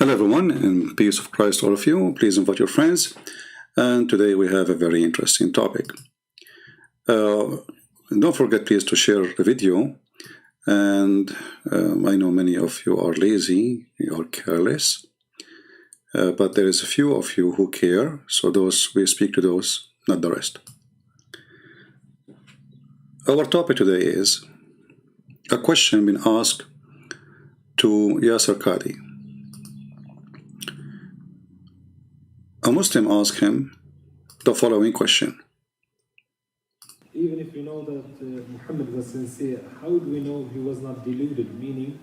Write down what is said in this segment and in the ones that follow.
Hello everyone, and peace of Christ all of you. Please invite your friends. And today we have a very interesting topic. Don't forget please to share the video. And I know many of you are lazy, you are careless. But there is a few of you who care. So we speak to those, not the rest. Our topic today is a question been asked to Yasir Qadhi. A Muslim asked him the following question. Even if we know that Muhammad was sincere, how do we know he was not deluded? Meaning,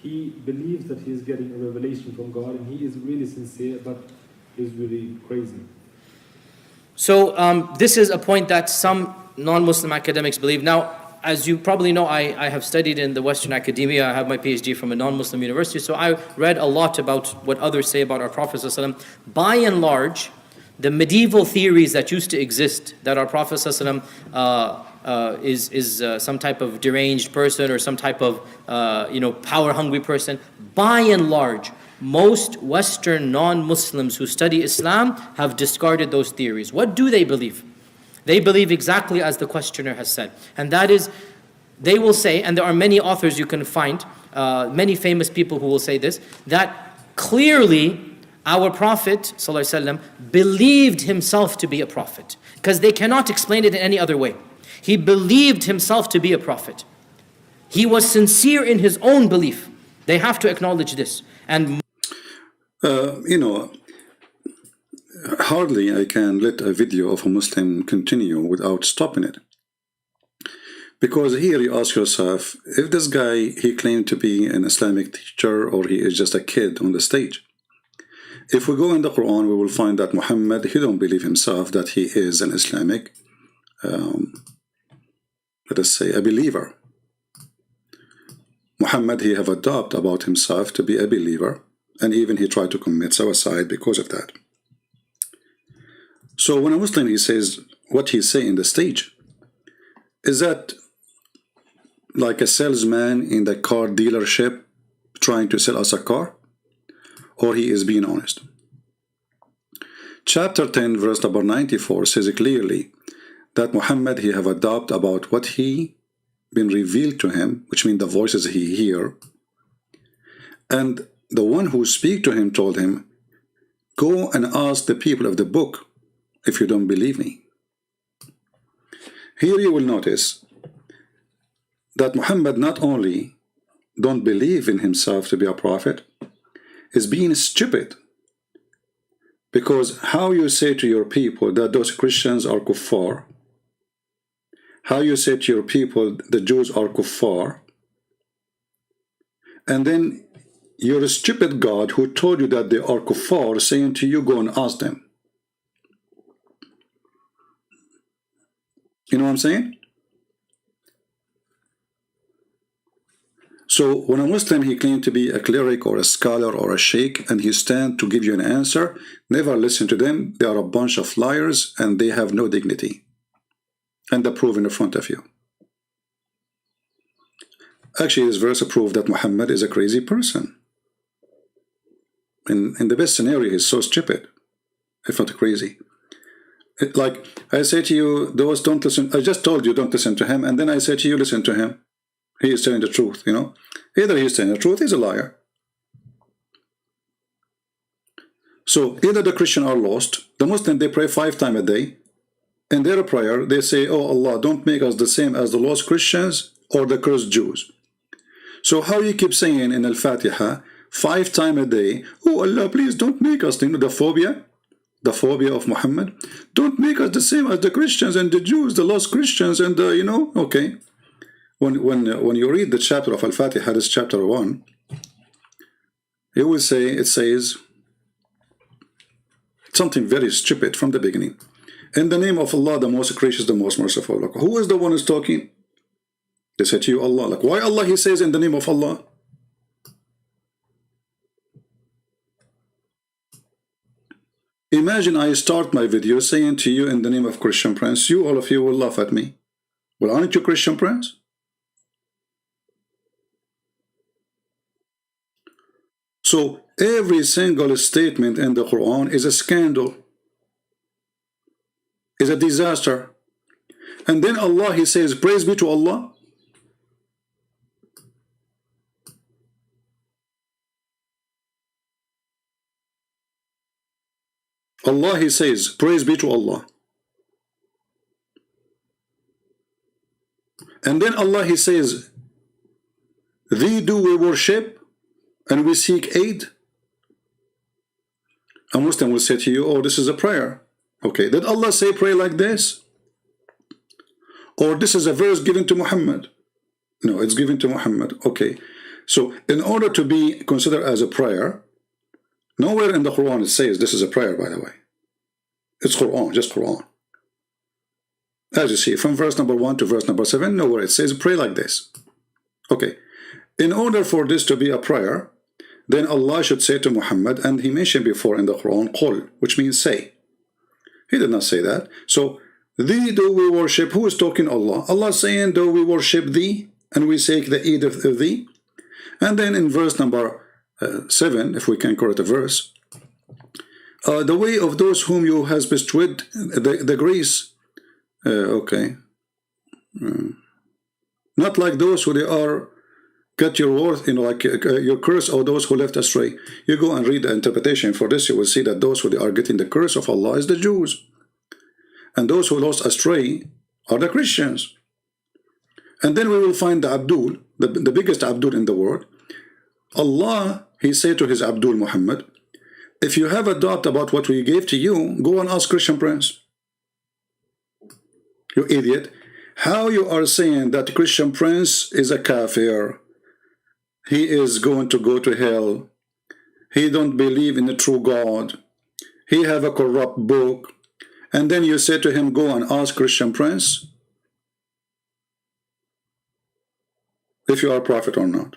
he believes that he is getting a revelation from God and he is really sincere, but he's really crazy. So this is a point that some non-Muslim academics believe. Now, as you probably know, I have studied in the Western academia. I have my PhD from a non-Muslim university, so I read a lot about what others say about our Prophet ﷺ. By and large, the medieval theories that used to exist, that our Prophet ﷺ is some type of deranged person or some type of power-hungry person, by and large, most Western non-Muslims who study Islam have discarded those theories. What do they believe? They believe exactly as the questioner has said. And that is, they will say, and there are many authors you can find, many famous people who will say this, that clearly our Prophet ﷺ believed himself to be a prophet. Because they cannot explain it in any other way. He believed himself to be a prophet. He was sincere in his own belief. They have to acknowledge this. And hardly I can let a video of a Muslim continue without stopping it. Because here you ask yourself, if this guy, he claimed to be an Islamic teacher or he is just a kid on the stage. If we go in the Quran, we will find that Muhammad, he don't believe himself that he is an Islamic, let us say, a believer. Muhammad, he have adopted about himself to be a believer, and even he tried to commit suicide because of that. So when a Muslim, he says what he say in the stage, is that like a salesman in the car dealership trying to sell us a car? Or he is being honest? Chapter 10, verse number 94 says clearly that Muhammad, he have adopted about what he been revealed to him, which means the voices he hear. And the one who speak to him told him, go and ask the people of the book if you don't believe me. Here you will notice that Muhammad not only don't believe in himself to be a prophet, is being stupid. Because how you say to your people that those Christians are kuffar, how you say to your people the Jews are kuffar, and then you're a stupid God who told you that they are kuffar saying to you, go and ask them. You know what I'm saying? So when a Muslim, he claimed to be a cleric or a scholar or a sheikh, and he stand to give you an answer, never listen to them. They are a bunch of liars and they have no dignity. And the proof in the front of you. Actually, this verse proves that Muhammad is a crazy person. In the best scenario, he's so stupid, if not crazy. Like I say to you, those don't listen. I just told you don't listen to him, and then I say to you, listen to him. He is telling the truth, you know. Either he's telling the truth, he's a liar. So either the Christians are lost, the Muslim, they pray 5 times a day. In their prayer, they say, oh Allah, don't make us the same as the lost Christians or the cursed Jews. So how you keep saying in Al-Fatiha 5 times a day, oh Allah, please don't make us, you know, the phobia of Muhammad. Don't make us the same as the Christians and the Jews, the lost Christians, and the, you know, okay. When you read the chapter of Al-Fatiha, this chapter 1, you will say, it says something very stupid from the beginning. In the name of Allah, the most gracious, the most merciful. Like, who is the one who's talking? They say to you, Allah. Like, why Allah, he says in the name of Allah? Imagine I start my video saying to you in the name of Christian Prince, you, all of you will laugh at me. Well, aren't you Christian Prince? So every single statement in the Quran is a scandal, is a disaster. And then Allah, He says, praise be to Allah. Allah, He says, praise be to Allah. And then Allah, He says, thee do we worship and we seek aid. A Muslim will say to you, oh, this is a prayer. Okay, did Allah say pray like this? Or this is a verse given to Muhammad? No, it's given to Muhammad. Okay, so in order to be considered as a prayer, nowhere in the Quran it says this is a prayer, by the way. It's Quran, just Quran. As you see, from verse number 1 to verse number 7, nowhere it says pray like this. Okay, in order for this to be a prayer, then Allah should say to Muhammad, and He mentioned before in the Quran, Qul, which means say. He did not say that. So, thee do we worship. Who is talking? Allah. Allah saying, do we worship thee, and we seek the aid of thee. And then in verse number 7, if we can correct the verse, the way of those whom you has bestowed the grace. Okay. Not like those who they are get your worth, like your curse, or those who left astray. You go and read the interpretation for this, you will see that those who they are getting the curse of Allah is the Jews. And those who lost astray are the Christians. And then we will find the Abdul, the biggest Abdul in the world. Allah, He said to His Abdul Muhammad, if you have a doubt about what we gave to you, go and ask Christian Prince. You idiot. How you are saying that Christian Prince is a kafir? He is going to go to hell. He don't believe in the true God. He have a corrupt book. And then you say to him, go and ask Christian Prince if you are a prophet or not.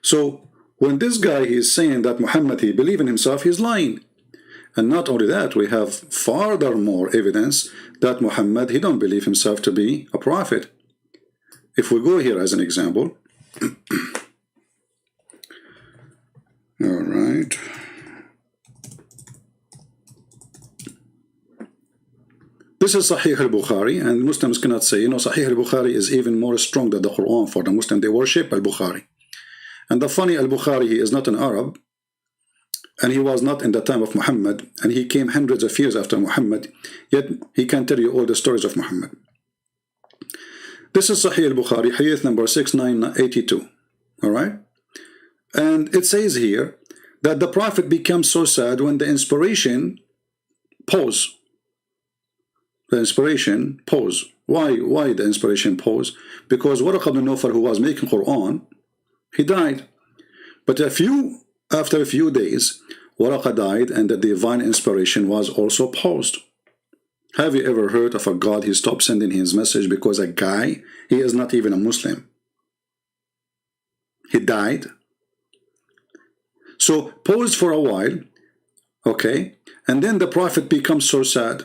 So when this guy is saying that Muhammad, he believe in himself, he's lying. And not only that, we have furthermore evidence that Muhammad, he don't believe himself to be a prophet. If we go here as an example, all right. This is Sahih al-Bukhari, and Muslims cannot say, Sahih al-Bukhari is even more strong than the Quran for the Muslim. They worship al-Bukhari. And the funny, al-Bukhari, he is not an Arab, and he was not in the time of Muhammad, and he came hundreds of years after Muhammad, yet he can tell you all the stories of Muhammad. This is Sahih al-Bukhari, hadith number 6982. All right? And it says here that the Prophet becomes so sad when the inspiration pause. The inspiration pause. Why the inspiration pause? Because Waraq ibn Nawfal, who was making Quran, he died. But after a few days, Waraq died, and the divine inspiration was also paused. Have you ever heard of a God he stopped sending his message because a guy, he is not even a Muslim, he died? So pause for a while, okay, and then the Prophet becomes so sad.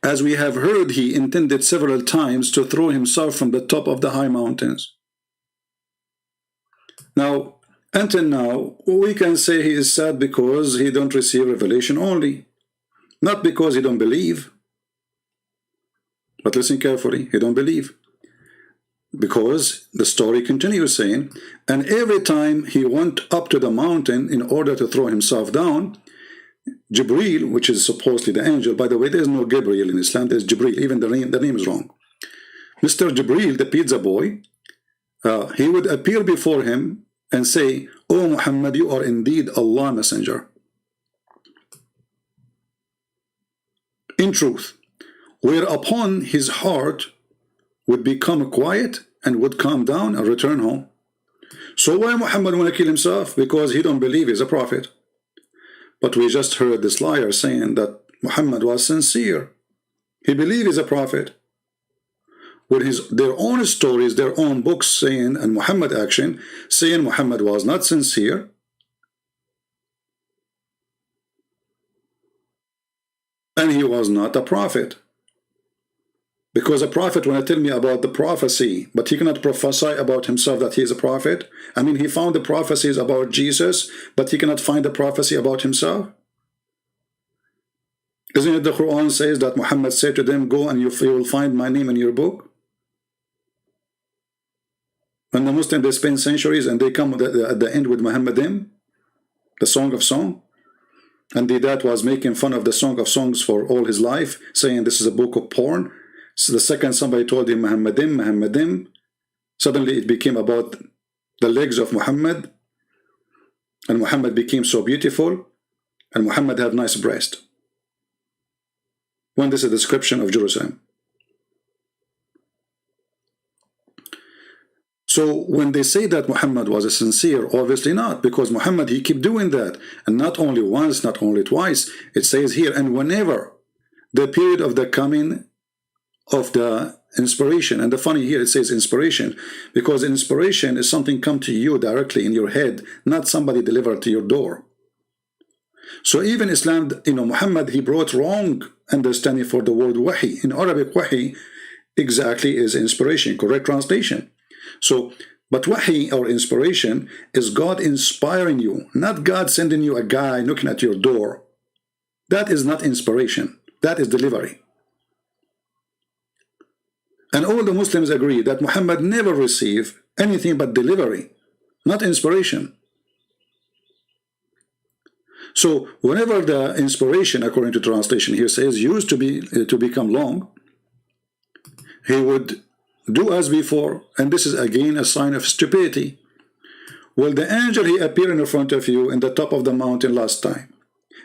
As we have heard, he intended several times to throw himself from the top of the high mountains. Now, until now, we can say he is sad because he don't receive revelation only, not because he don't believe. But listen carefully, he don't believe. Because the story continues saying, and every time he went up to the mountain in order to throw himself down, Jibreel, which is supposedly the angel, by the way, there's no Gabriel in Islam, there's Jibreel, even the name is wrong. Mr. Jibreel, the pizza boy, he would appear before him and say, "O Muhammad, you are indeed Allah messenger." In truth, whereupon his heart would become quiet and would calm down and return home. So why Muhammad want to kill himself? Because he don't believe he's a prophet. But we just heard this liar saying that Muhammad was sincere. He believed he's a prophet. With their own stories, their own books saying, and Muhammad action, saying Muhammad was not sincere. And he was not a prophet. Because a prophet want to tell me about the prophecy, but he cannot prophesy about himself that he is a prophet. I mean, he found the prophecies about Jesus, but he cannot find the prophecy about himself. Isn't it the Quran says that Muhammad said to them, go and you will find my name in your book? When the Muslims, they spend centuries and they come at the end with Muhammadim, the Song of Song. And that was making fun of the Song of Songs for all his life, saying this is a book of porn. So the second somebody told him Muhammadim, Muhammadim, suddenly it became about the legs of Muhammad. And Muhammad became so beautiful. And Muhammad had nice breast. When this is a description of Jerusalem. So when they say that Muhammad was a sincere, obviously not, because Muhammad, he kept doing that. And not only once, not only twice, it says here, and whenever the period of the coming of the inspiration. And the funny here, it says inspiration, because inspiration is something come to you directly in your head, not somebody delivered to your door. So even Islam, Muhammad, he brought wrong understanding for the word wahi. In Arabic, wahi exactly is inspiration, correct translation. So, but wahi or inspiration is God inspiring you, not God sending you a guy knocking at your door. That is not inspiration. That is delivery. And all the Muslims agree that Muhammad never received anything but delivery, not inspiration. So whenever the inspiration, according to translation here says, used to become long, he would do as before, and this is again a sign of stupidity. Well, the angel, he appeared in front of you in the top of the mountain last time,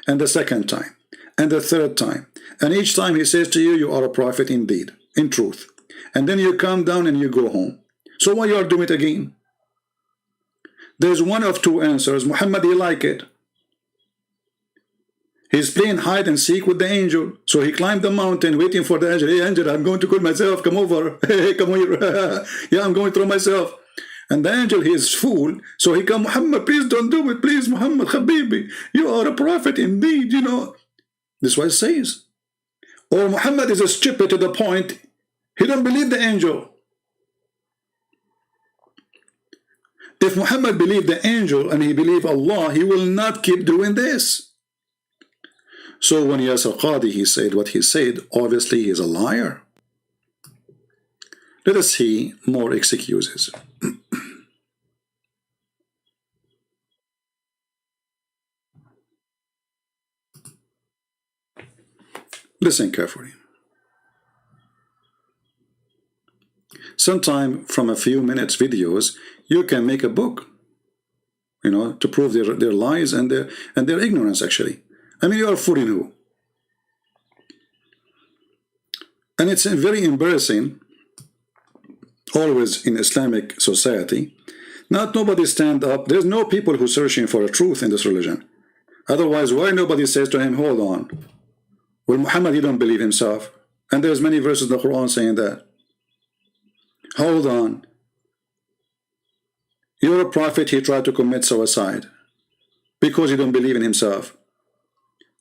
and the second time, and the third time, and each time he says to you, you are a prophet indeed, in truth. And then you come down and you go home. So why you are doing it again? There's one of two answers. Muhammad, he like it. He's playing hide and seek with the angel. So he climbed the mountain waiting for the angel. Hey, angel, I'm going to call myself. Come over. Hey, come here. Yeah, I'm going through myself. And the angel, he is fool. So he come, Muhammad, please don't do it. Please, Muhammad, Habibi. You are a prophet indeed, This is what it says. Or Muhammad is a stupid to the point, he don't believe the angel. If Muhammad believed the angel and he believed Allah, he will not keep doing this. So when Yasir Qadhi, he said what he said, obviously he is a liar. Let us see more excuses. Listen carefully. Sometime from a few minutes videos, you can make a book, to prove their lies and their ignorance, actually. I mean, you are fooling who? And it's very embarrassing, always in Islamic society, not nobody stand up. There's no people who searching for a truth in this religion. Otherwise, why nobody says to him, hold on. Well, Muhammad, he don't believe himself. And there's many verses in the Quran saying that. Hold on. You're a prophet, he tried to commit suicide because he don't believe in himself.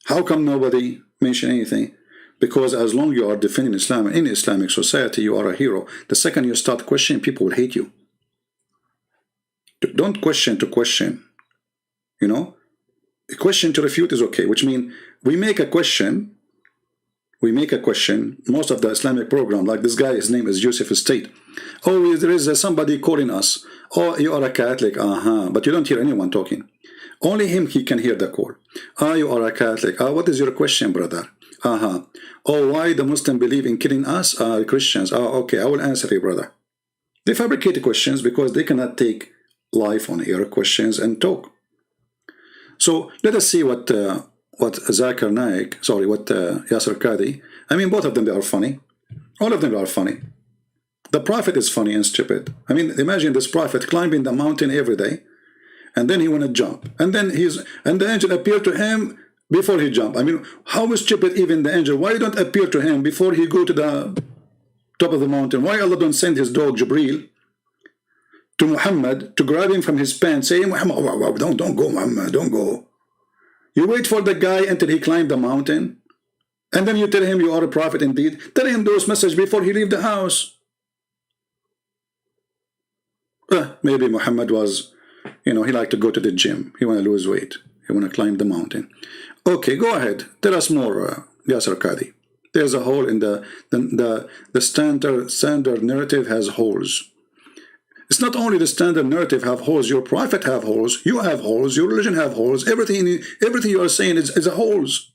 How come nobody mention anything? Because as long as you are defending Islam in Islamic society, you are a hero. The second you start questioning, people will hate you. Don't question to question. A question to refute is okay, which means we make a question. Most of the Islamic program, like this guy, his name is Yusuf State. Oh, there is somebody calling us. Oh, you are a Catholic. But you don't hear anyone talking. Only him, he can hear the call. You are a Catholic. What is your question, brother? Oh, why the Muslims believe in killing us? Christians. Okay, I will answer you, brother. They fabricate questions because they cannot take live on air questions and talk. So let us see what Zakir Naik, what Yasir Qadhi. I mean, both of them, they are funny. All of them are funny. The prophet is funny and stupid. I mean, imagine this prophet climbing the mountain every day, and then he want to jump, and then the angel appeared to him before he jumped. I mean, how stupid even the angel? Why don't appear to him before he go to the top of the mountain? Why Allah don't send his dog Jibreel to Muhammad to grab him from his pants, saying, Muhammad, don't go, Muhammad, don't go. You wait for the guy until he climbed the mountain, And then you tell him you are a prophet indeed. Tell him those messages before he leave the house. Maybe Muhammad was, he liked to go to the gym. He want to lose weight. He want to climb the mountain. Okay, go ahead. Tell us more, Yasir Qadhi. There's a hole in the standard narrative has holes. It's not only the standard narrative have holes. Your prophet have holes. You have holes. Your religion have holes. Everything you are saying is a holes.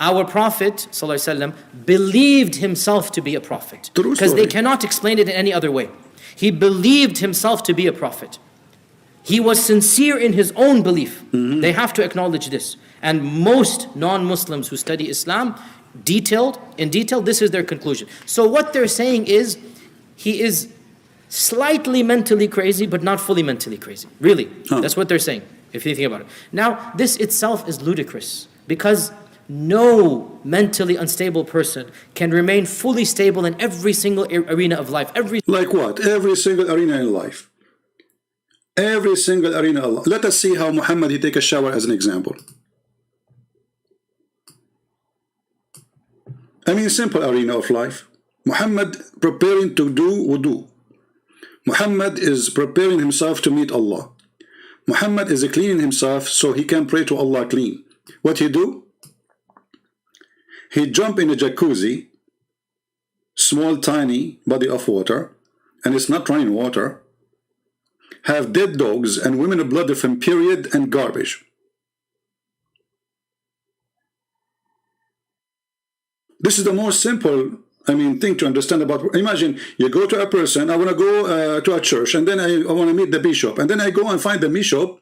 Our Prophet ﷺ believed himself to be a prophet, because they cannot explain it in any other way. He believed himself to be a prophet. He was sincere in his own belief. They have to acknowledge this. And most non-Muslims who study Islam, in detail, this is their conclusion. So what they're saying is, he is slightly mentally crazy, but not fully mentally crazy. Really, that's what they're saying, if you think about it. Now, this itself is ludicrous, because no mentally unstable person can remain fully stable in every single arena of life. Like what? Every single arena in life. Every single arena of life. Let us see how Muhammad, he take a shower as an example. Simple arena of life. Muhammad preparing to do wudu. Muhammad is preparing himself to meet Allah. Muhammad is cleaning himself so he can pray to Allah clean. What he do? He jump in a jacuzzi, small tiny body of water, and it's not running water, have dead dogs and women blood from period and garbage. This is the most simple thing to understand about. Imagine you go to a person, I want to go to a church, and then I want to meet the bishop, and then I go and find the bishop.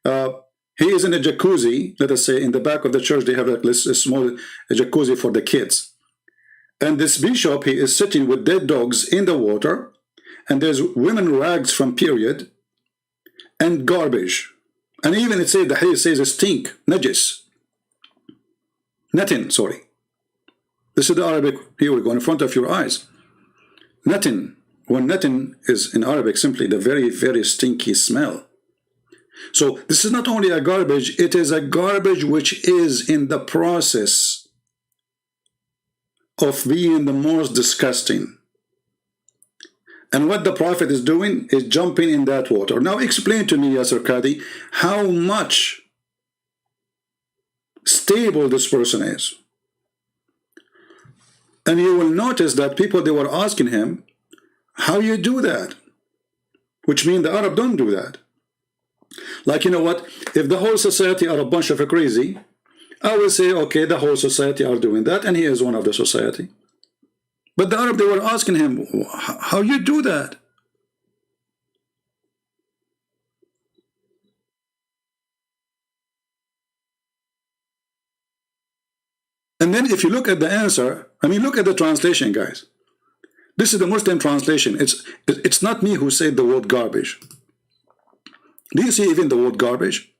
He is in a jacuzzi. Let us say in the back of the church they have a small jacuzzi for the kids, and this bishop, he is sitting with dead dogs in the water, and there's women rags from period and garbage, and even it says, the hadith says, a stink, najis, natin, sorry. This is the Arabic. Here we go in front of your eyes. Natin. When natin is in Arabic simply the very, very stinky smell. So this is not only a garbage, it is a garbage which is in the process of being the most disgusting. And what the Prophet is doing is jumping in that water. Now explain to me, Yasir Qadhi, how much stable this person is. And you will notice that people, they were asking him, how you do that? Which means the Arab don't do that. Like, you know what? If the whole society are a bunch of crazy, I will say, okay, the whole society are doing that, and he is one of the society. But the Arab, they were asking him, how you do that? And then if you look at the answer, look at the translation, guys. This is the Muslim translation. It's not me who said the word garbage. Do you see even the word garbage?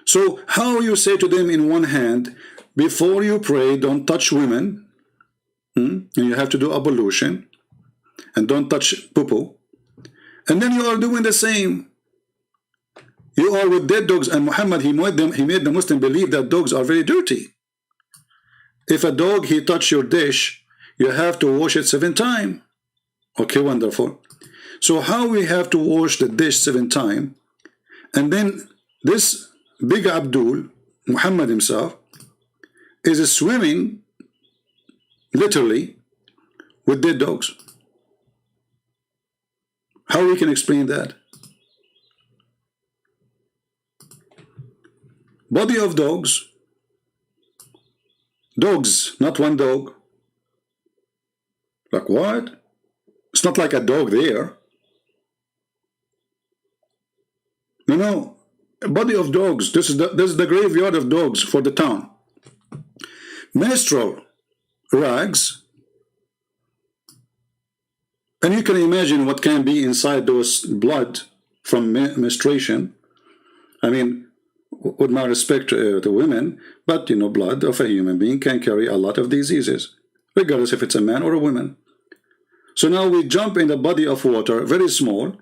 So how you say to them in one hand, before you pray, don't touch women, and you have to do ablution, and don't touch poo-poo, and then you are doing the same. You are with dead dogs, and Muhammad, he made the Muslim believe that dogs are very dirty. If a dog, he touch your dish, you have to wash it 7 times. Okay, wonderful. So how we have to wash the dish 7 times, and then this big Abdul, Muhammad himself, is swimming, literally, with dead dogs. How we can explain that? Body of dogs, not one dog. Like what? It's not like a dog there. No. A body of dogs. This is the graveyard of dogs for the town. Menstrual rags. And you can imagine what can be inside those blood from menstruation. With my respect to women, but blood of a human being can carry a lot of diseases, regardless if it's a man or a woman. So now we jump in the body of water, very small,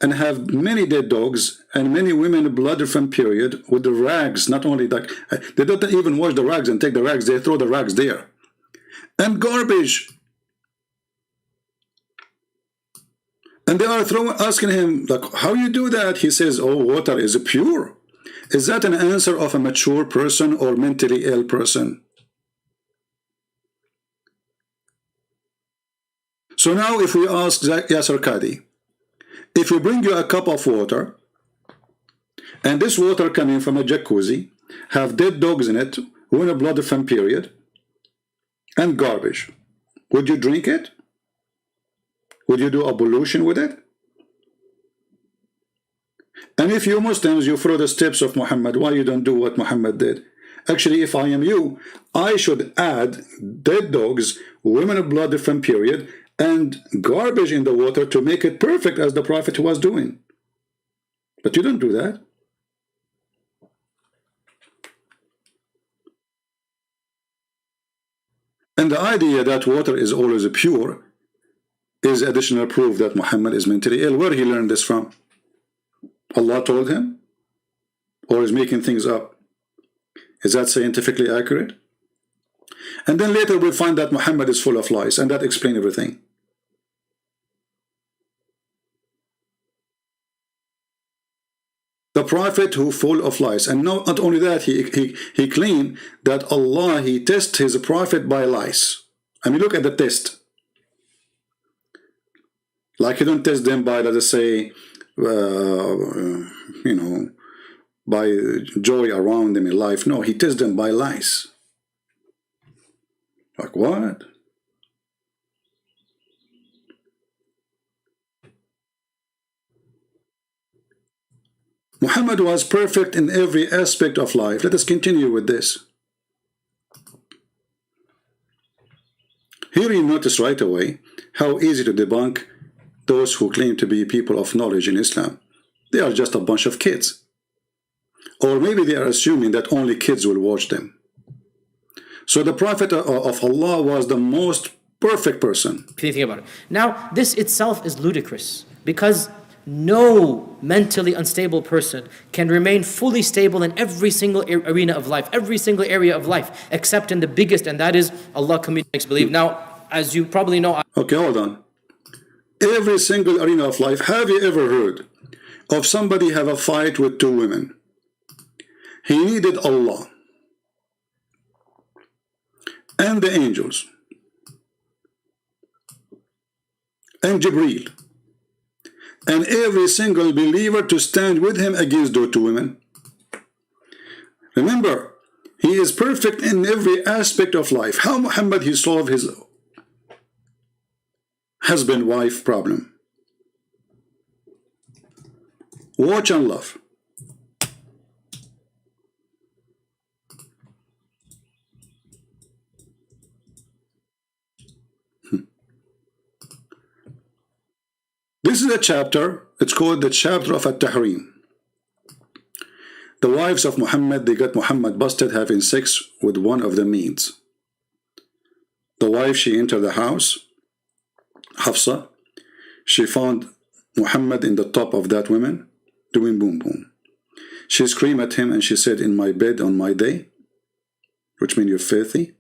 and have many dead dogs and many women blood from period with the rags, not only that, they don't even wash the rags and take the rags, they throw the rags there. And garbage. And they are asking him, like, how you do that? He says, oh, water is pure. Is that an answer of a mature person or mentally ill person? So now if we ask Yasir Qadhi, if we bring you a cup of water, and this water coming from a jacuzzi, have dead dogs in it, who in a blood from period, and garbage, would you drink it? Would you do ablution with it? And if you Muslims, you follow the steps of Muhammad, why you don't do what Muhammad did? Actually, if I am you, I should add dead dogs, women of blood from period, and garbage in the water to make it perfect as the Prophet was doing. But you don't do that. And the idea that water is always pure is additional proof that Muhammad is mentally ill. Where he learned this from? Allah told him? Or is making things up? Is that scientifically accurate? And then later we'll find that Muhammad is full of lies, and that explains everything. The Prophet who full of lies, and not only that, he claimed that Allah, he tests his Prophet by lies. I mean, look at the test. Like he don't test them by, let us say, you know, by joy around them in life. No, he tests them by lies. Like what? Muhammad was perfect in every aspect of life. Let us continue with this. Here you notice right away how easy to debunk those who claim to be people of knowledge in Islam. They are just a bunch of kids. Or maybe they are assuming that only kids will watch them. So the Prophet of Allah was the most perfect person. If you think about it. Now, this itself is ludicrous, because no mentally unstable person can remain fully stable in every single arena of life, every single area of life, except in the biggest, and that is Allah makes believe. Now, as you probably know... Okay, hold on. Every single arena of life. Have you ever heard of somebody have a fight with two women? He needed Allah and the angels and Jibreel and every single believer to stand with him against those two women. Remember, he is perfect in every aspect of life. How Muhammad he solved his husband-wife problem? Watch and love. This is a chapter, it's called the chapter of At-Tahrim. The wives of Muhammad, they got Muhammad busted having sex with one of the maids. The wife, she entered the house, Hafsa, she found Muhammad in the top of that woman, doing boom boom. She screamed at him and she said, in my bed on my day, which means you're filthy.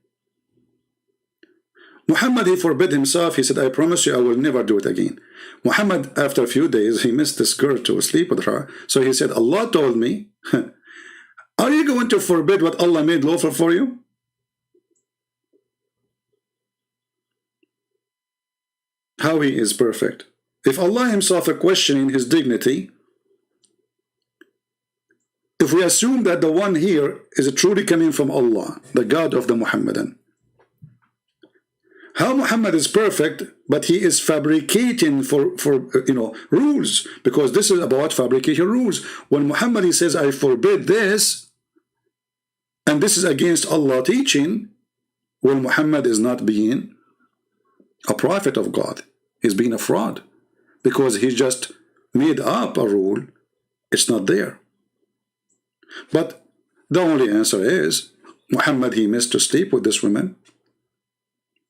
Muhammad, he forbid himself. He said, I promise you I will never do it again. Muhammad, after a few days, he missed this girl to sleep with her. So he said, Allah told me, are you going to forbid what Allah made lawful for you? How he is perfect. If Allah himself is questioning his dignity, if we assume that the one here is truly coming from Allah, the God of the Muhammadan, how Muhammad is perfect, but he is fabricating for rules, because this is about fabrication rules. When Muhammad he says, I forbid this, and this is against Allah teaching, well, Muhammad is not being a prophet of God. He's being a fraud, because he just made up a rule. It's not there. But the only answer is, Muhammad, he missed to sleep with this woman,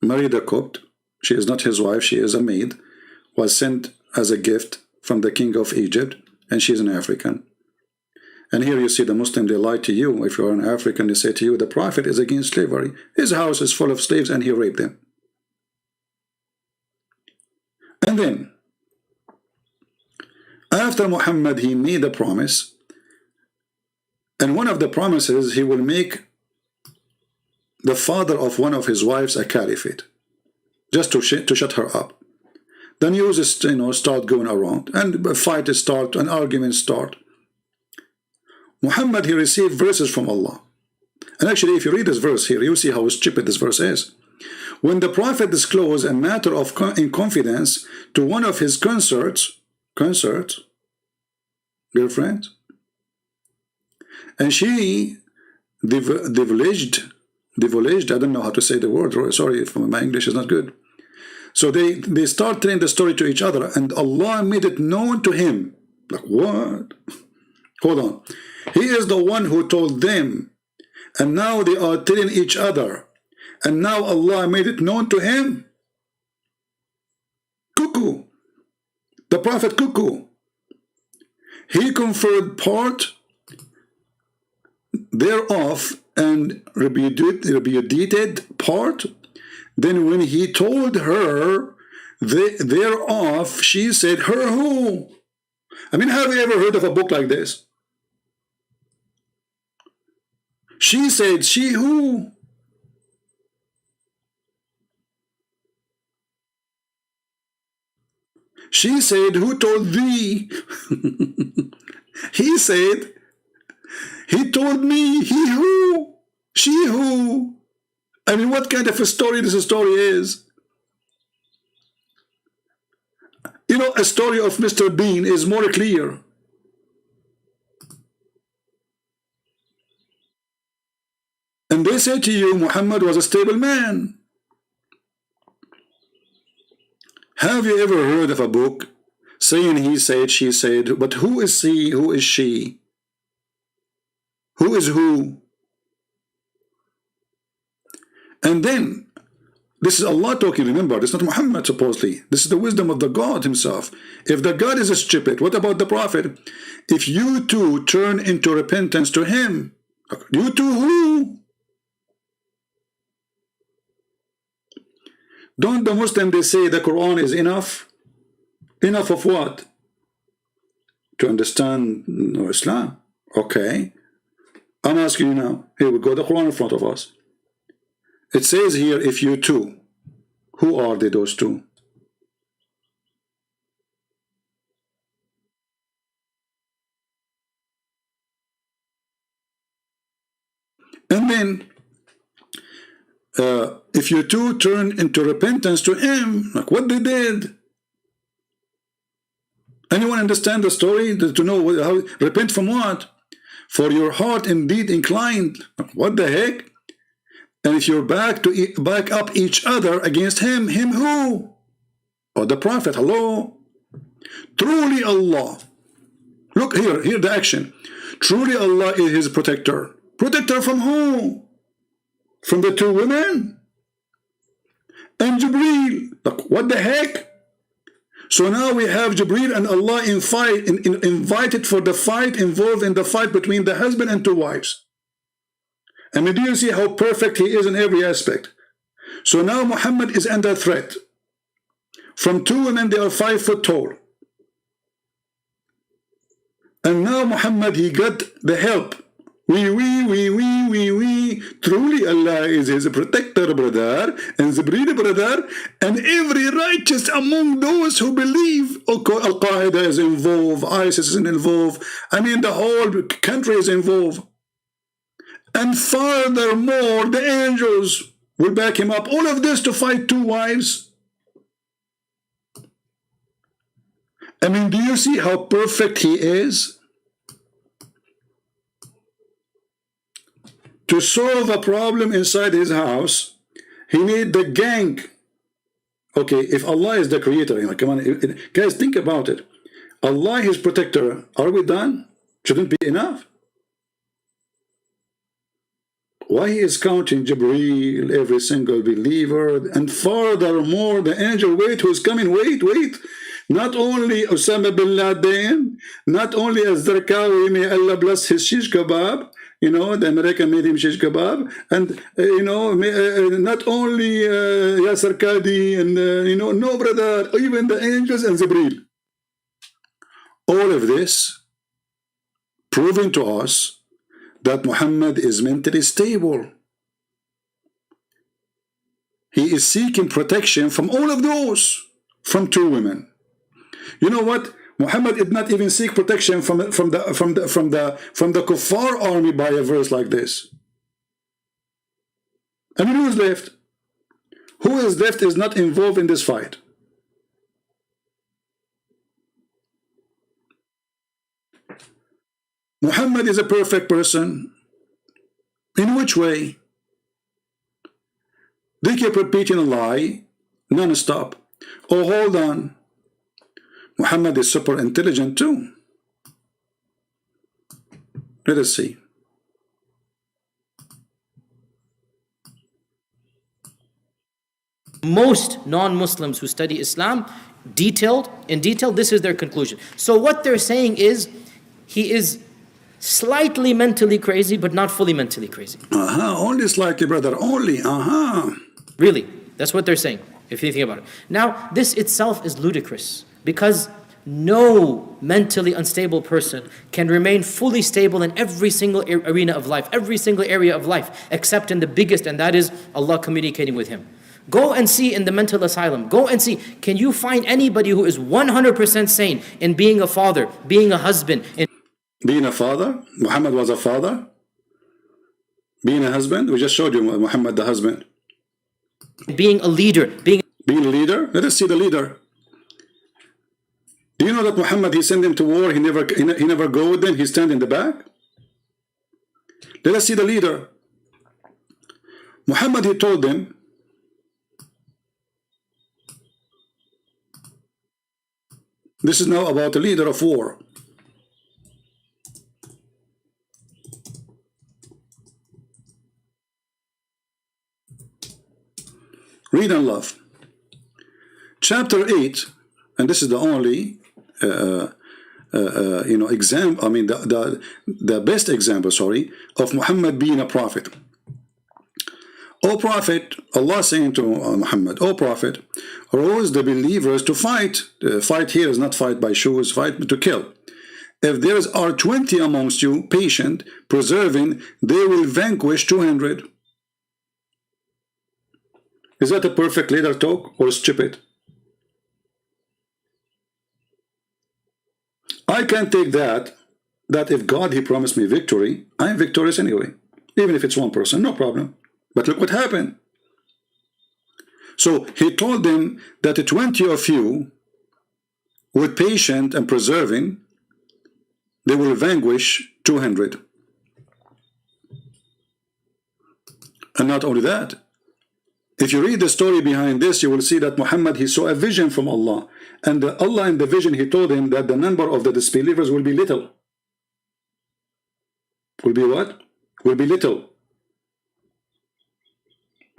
married a Copt. She is not his wife, she is a maid, was sent as a gift from the king of Egypt, and she's an African. And here you see the Muslim, they lie to you. If you're an African, they say to you, the Prophet is against slavery. His house is full of slaves and he raped them. And then, after Muhammad, he made a promise. And one of the promises, he will make the father of one of his wives a caliphate, just to shut her up. The news is, start going around, and a fight start, and arguments start. Muhammad, he received verses from Allah. And actually, if you read this verse here, you see how stupid this verse is. When the Prophet disclosed a matter of in confidence to one of his girlfriends, and she divulged, I don't know how to say the word, sorry if my English is not good. So they start telling the story to each other, and Allah made it known to him. Like, what? Hold on. He is the one who told them, and now they are telling each other, and now Allah made it known to him. Cuckoo. The Prophet cuckoo. He conferred part thereof and repudiated part. Then when he told her thereof, she said, her who? I mean, have you ever heard of a book like this? She said, she who? She said, who told thee? He said, he told me, he who? She who? I mean, what kind of a story this story is? You know, a story of Mr. Bean is more clear. And they say to you, Muhammad was a stable man. Have you ever heard of a book saying he said, she said, but who is he, who is she? Who is who? And then, this is Allah talking, remember, this is not Muhammad supposedly. This is the wisdom of the God himself. If the God is stupid, what about the Prophet? If you too turn into repentance to him, you too who? Don't the Muslims, they say the Quran is enough? Enough of what? To understand Islam? Okay. I'm asking you now. Here we go, the Quran in front of us. It says here, if you two. Who are they, those two? And then, if you two turn into repentance to him, like what they did. Anyone understand the story? To know how, repent from what? For your heart indeed inclined. What the heck? And if you're back up each other against him who? Or the Prophet, hello? Truly Allah. Look here the action. Truly Allah is his protector. Protector from who? From the two women? And Jibreel. Like, what the heck? So now we have Jibreel and Allah invited for the fight, involved in the fight between the husband and two wives. I mean, do you see how perfect he is in every aspect? So now Muhammad is under threat. From two women, they are 5 foot tall. And now Muhammad, he got the help. Truly Allah is his protector, brother, and Jibreel, brother, and every righteous among those who believe. Al-Qaeda is involved, ISIS is involved. I mean, the whole country is involved. And furthermore, the angels will back him up. All of this to fight two wives. I mean, do you see how perfect he is? To solve a problem inside his house, he need the gang. Okay, if Allah is the creator, come on, guys, think about it. Allah is protector. Are we done? Shouldn't be enough? Why he is counting Jibreel, every single believer, and furthermore, the angel, wait, who's coming? Wait. Not only Osama bin Laden, not only Zarqawi, may Allah bless his shish kebab, you know, the American made him shish kebab, and you know, not only Yasir Qadhi, and you know, no brother, even the angels and Jibreel. All of this proving to us that Muhammad is mentally stable. He is seeking protection from all of those, from two women. You know what? Muhammad did not even seek protection from the kuffar army by a verse like this. I mean, who is left? Who is left is not involved in this fight. Muhammad is a perfect person. In which way? They keep repeating a lie non-stop. Oh, hold on. Muhammad is super intelligent too. Let us see. Most non-Muslims who study Islam, in detail, this is their conclusion. So what they're saying is, he is slightly mentally crazy, but not fully mentally crazy. Only slightly, brother, only, Really, that's what they're saying, if you think about it. Now, this itself is ludicrous, because no mentally unstable person can remain fully stable in every single arena of life, every single area of life, except in the biggest, and that is Allah communicating with him. Go and see in the mental asylum, go and see, can you find anybody who is 100% sane in being a father, being a husband, in being a father? Muhammad was a father. Being a husband? We just showed you Muhammad the husband. being a leader, being a leader? Let us see the leader. Do you know that Muhammad, he sent them to war, he never go with them, he stand in the back? Let us see the leader. Muhammad, he told them, this is now about the leader of war. Read and love. Chapter 8, and this is the only you know, example, I mean the best example, sorry, of Muhammad being a prophet. O Prophet, Allah saying to Muhammad, O Prophet, rouse the believers to fight. Fight here is not fight by shoes, fight to kill. If there are 20 amongst you, patient, persevering, they will vanquish 200. Is that a perfect leader talk or stupid? I can take that if God, he promised me victory, I am victorious anyway. Even if it's one person, no problem. But look what happened. So he told them that the 20 of you, with patient and persevering, they will vanquish 200. And not only that, if you read the story behind this, you will see that Muhammad, he saw a vision from Allah. And Allah in the vision, he told him that the number of the disbelievers will be little. Will be what? Will be little.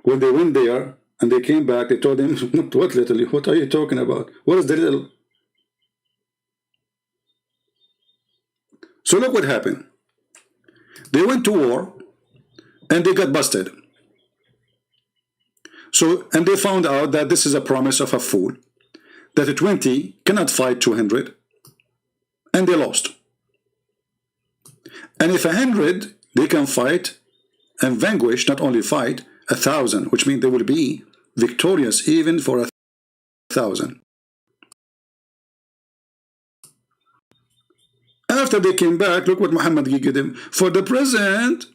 When they went there and they came back, they told him, what little? What are you talking about? What is the little? So look what happened. They went to war and they got busted. So, and they found out that this is a promise of a fool, that the 20 cannot fight 200, and they lost. And if 100, they can fight and vanquish, not only fight, 1,000, which means they will be victorious even for 1,000. After they came back, look what Muhammad gave them. For the present,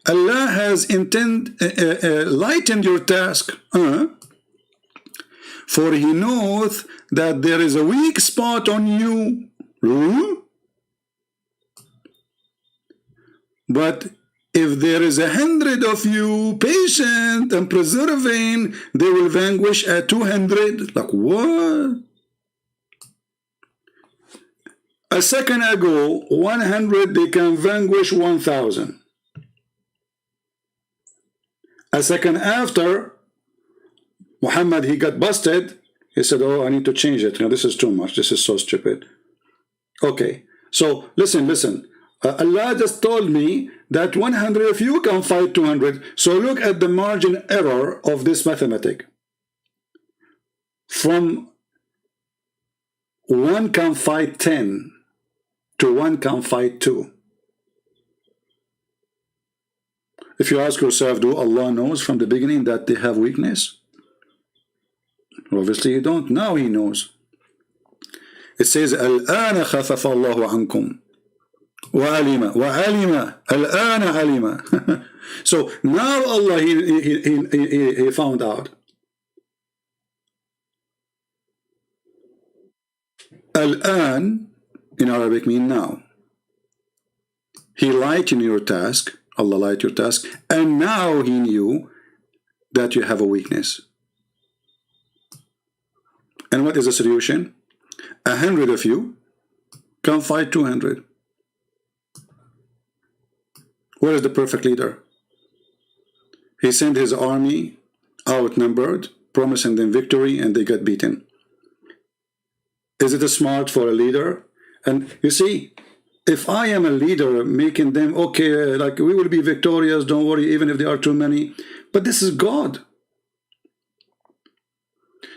Allah has lightened your task. For he knoweth that there is a weak spot on you. But if there is 100 of you patient and persevering, they will vanquish 200. Like what? A second ago, 100 they can vanquish 1,000. A second after, Muhammad, he got busted, He said, oh, I need to change it. You know, this is too much. This is so stupid. Okay, so listen. Allah just told me that 100 of you can fight 200. So look at the margin error of this mathematic. From 1 can fight 10 to 1 can fight 2. If you ask yourself, do Allah knows from the beginning that they have weakness? Obviously you don't. Now He knows. It says, الآن خفف الله عنكم وعلم الآن علم. So now Allah he found out. الآن in Arabic mean now. He lightened your task. Allah lightened your task, and now He knew that you have a weakness. And what is the solution? 100 of you can fight 200. Where is the perfect leader? He sent his army outnumbered, promising them victory, and they got beaten. Is it smart for a leader? And you see, if I am a leader making them, okay, like we will be victorious, don't worry, even if there are too many. But this is God.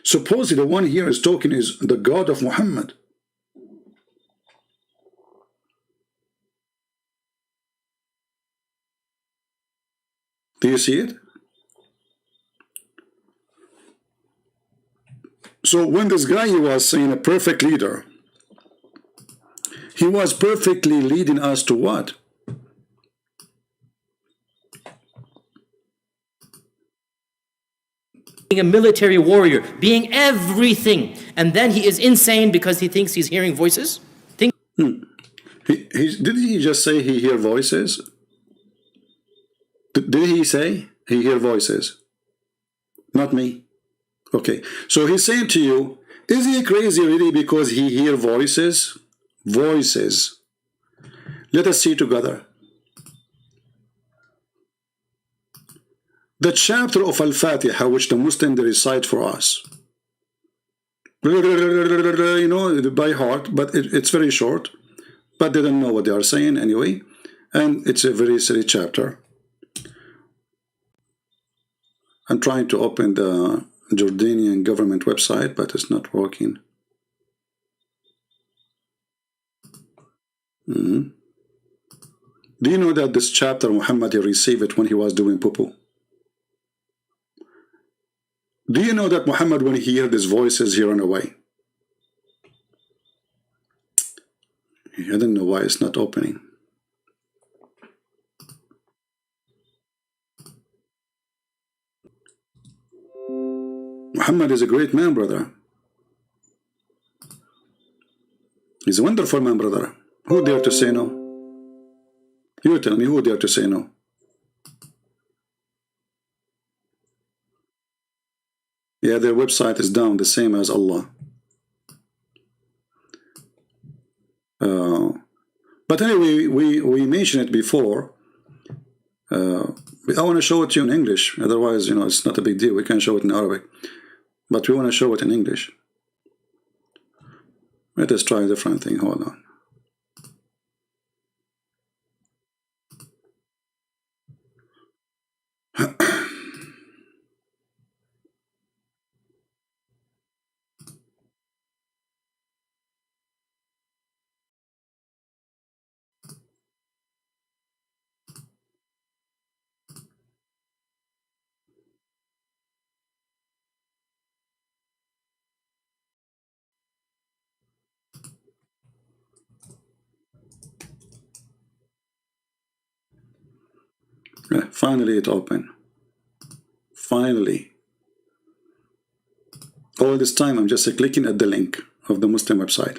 Supposedly the one here is talking is the God of Muhammad. Do you see it? So when this guy was saying a perfect leader, he was perfectly leading us to what? Being a military warrior, being everything, and then he is insane because he thinks he's hearing voices. Did he just say he hear voices? Did he say he hear voices? Not me. Okay, so he's saying to you, is he crazy really because he hear voices? Voices. Let us see together. The chapter of Al-Fatiha which the Muslim they recite for us, you know, by heart, but it's very short, but they don't know what they are saying anyway, and it's a very silly chapter. I'm trying to open the Jordanian government website, but it's not working. Do you know that this chapter Muhammad he received it when he was doing poo-poo? Do you know that Muhammad when he heard his voices he ran away? I don't know why it's not opening. Muhammad is a great man, brother. He's a wonderful man, brother. Who dare to say no? You tell me, who dare to say no? Yeah, their website is down, the same as Allah. But anyway, we mentioned it before. I want to show it to you in English. Otherwise, you know, it's not a big deal. We can show it in Arabic. But we want to show it in English. Let us try a different thing. Hold on. Finally it opened. Finally. All this time I'm just clicking at the link of the Muslim website.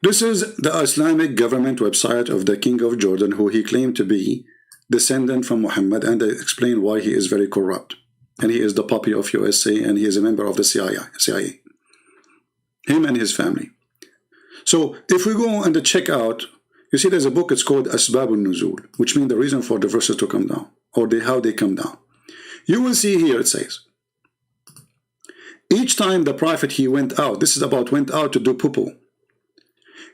This is the Islamic government website of the King of Jordan, who he claimed to be descendant from Muhammad, and they explain why he is very corrupt. And he is the puppy of USA, and he is a member of the CIA. Him and his family. So if we go and check out, you see there's a book, it's called Asbab al-Nuzul, which means the reason for the verses to come down, or how they come down. You will see here it says, each time the Prophet, he went out, this is about went out to do poo-poo,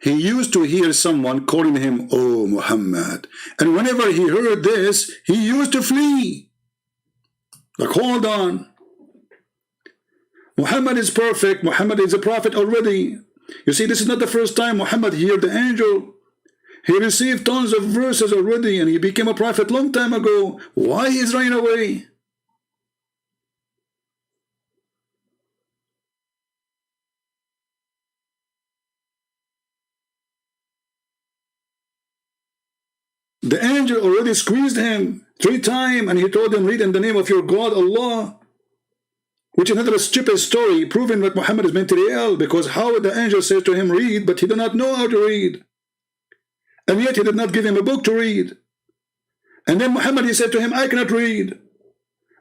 he used to hear someone calling him, oh Muhammad. And whenever he heard this, he used to flee. Like, hold on. Muhammad is perfect. Muhammad is a prophet already. You see, this is not the first time Muhammad heard the angel. He received tons of verses already, and he became a prophet long time ago. Why he is running away? The angel already squeezed him 3 times, and he told him, read in the name of your God, Allah. Which is another stupid story, proving that Muhammad is mentally ill, because how the angel said to him, read, but he did not know how to read. And yet he did not give him a book to read. And then Muhammad, he said to him, I cannot read.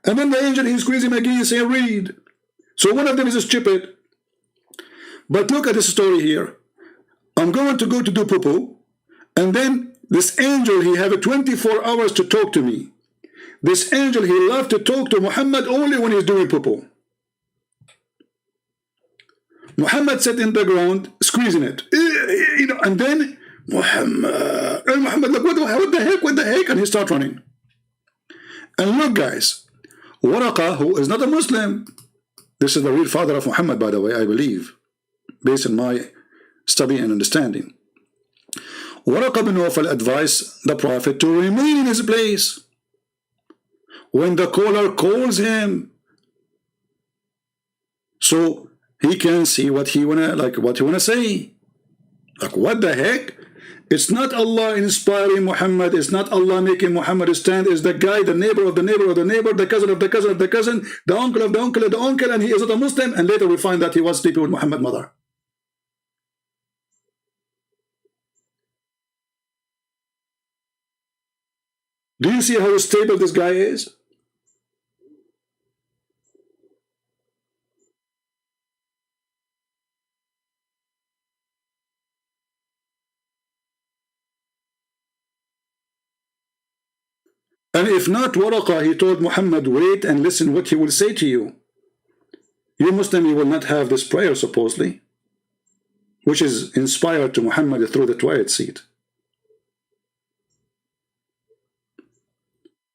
And then the angel, he squeezed him again, saying, read. So one of them is stupid. But look at this story here. I'm going to go to do poo-poo, and then this angel, he have 24 hours to talk to me. This angel, he loved to talk to Muhammad only when he's doing poo-poo. Muhammad sat in the ground, squeezing it. You know, and then Muhammad, like, what the heck? And he start running. And look, guys, Waraqa, who is not a Muslim, this is the real father of Muhammad, by the way, I believe, based on my study and understanding. Waraqa bin Nawfal advised the Prophet to remain in his place when the caller calls him, so he can see what he wanna say. Like, what the heck? It's not Allah inspiring Muhammad. It's not Allah making Muhammad stand. It's the guy, the neighbor of the neighbor of the neighbor, the cousin of the cousin of the cousin, the uncle of the uncle of the uncle, and he is not a Muslim. And later we find that he was sleeping with Muhammad's mother. Do you see how stable this guy is? And if not, Waraqa, he told Muhammad, wait and listen what he will say to you. You Muslim, you will not have this prayer, supposedly, which is inspired to Muhammad through the twilight seat.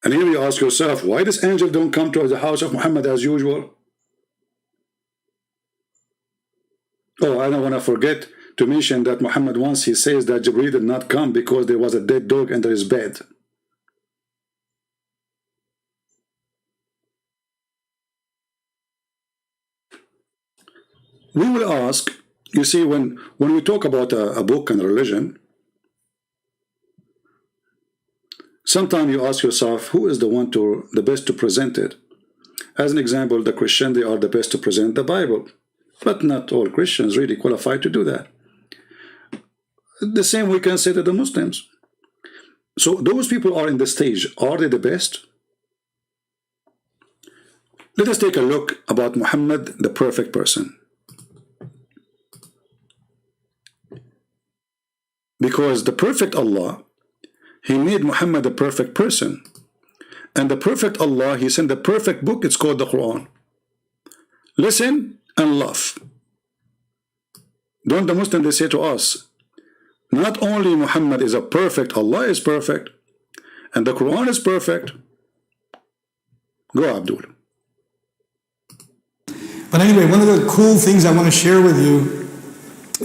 And here you ask yourself, why this angel don't come to the house of Muhammad as usual? Oh, I don't want to forget to mention that Muhammad once, he says that Jibreel did not come because there was a dead dog under his bed. We will ask, you see, when we talk about a book and religion, sometimes you ask yourself, who is the best to present it? As an example, the Christian, they are the best to present the Bible. But not all Christians really qualify to do that. The same we can say to the Muslims. So those people are in the stage. Are they the best? Let us take a look about Muhammad, the perfect person. Because the perfect Allah, he made Muhammad a perfect person. And the perfect Allah, he sent the perfect book, it's called the Quran. Listen and love. Don't the Muslims, they say to us, not only Muhammad is a perfect, Allah is perfect, and the Quran is perfect. Go, Abdul. But anyway, one of the cool things I want to share with you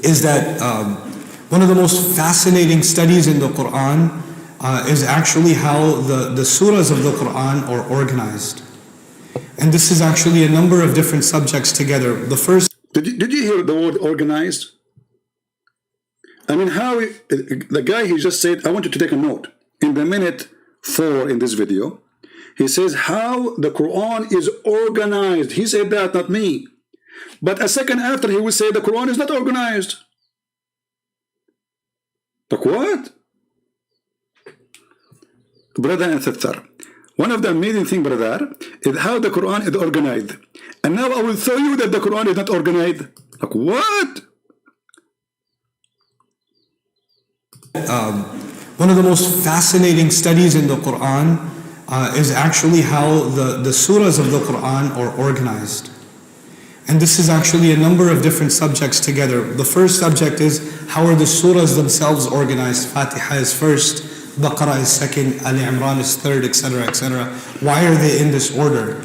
is that one of the most fascinating studies in the Quran is actually how the surahs of the Quran are organized. And this is actually a number of different subjects together. The first... Did you hear the word organized? I mean, how the guy, he just said, I want you to take a note. In the minute 4 in this video, he says how the Quran is organized. He said that, not me. But a second after, he will say the Quran is not organized. Like what? Brother and sister, one of the amazing things, brother, is how the Quran is organized. And now I will show you that the Quran is not organized. Like what? One of the most fascinating studies in the Quran is actually how the surahs of the Quran are organized. And this is actually a number of different subjects together. The first subject is how are the surahs themselves organized? Fatiha is first, Baqarah is second, Ali Imran is third, etc., etc. Why are they in this order?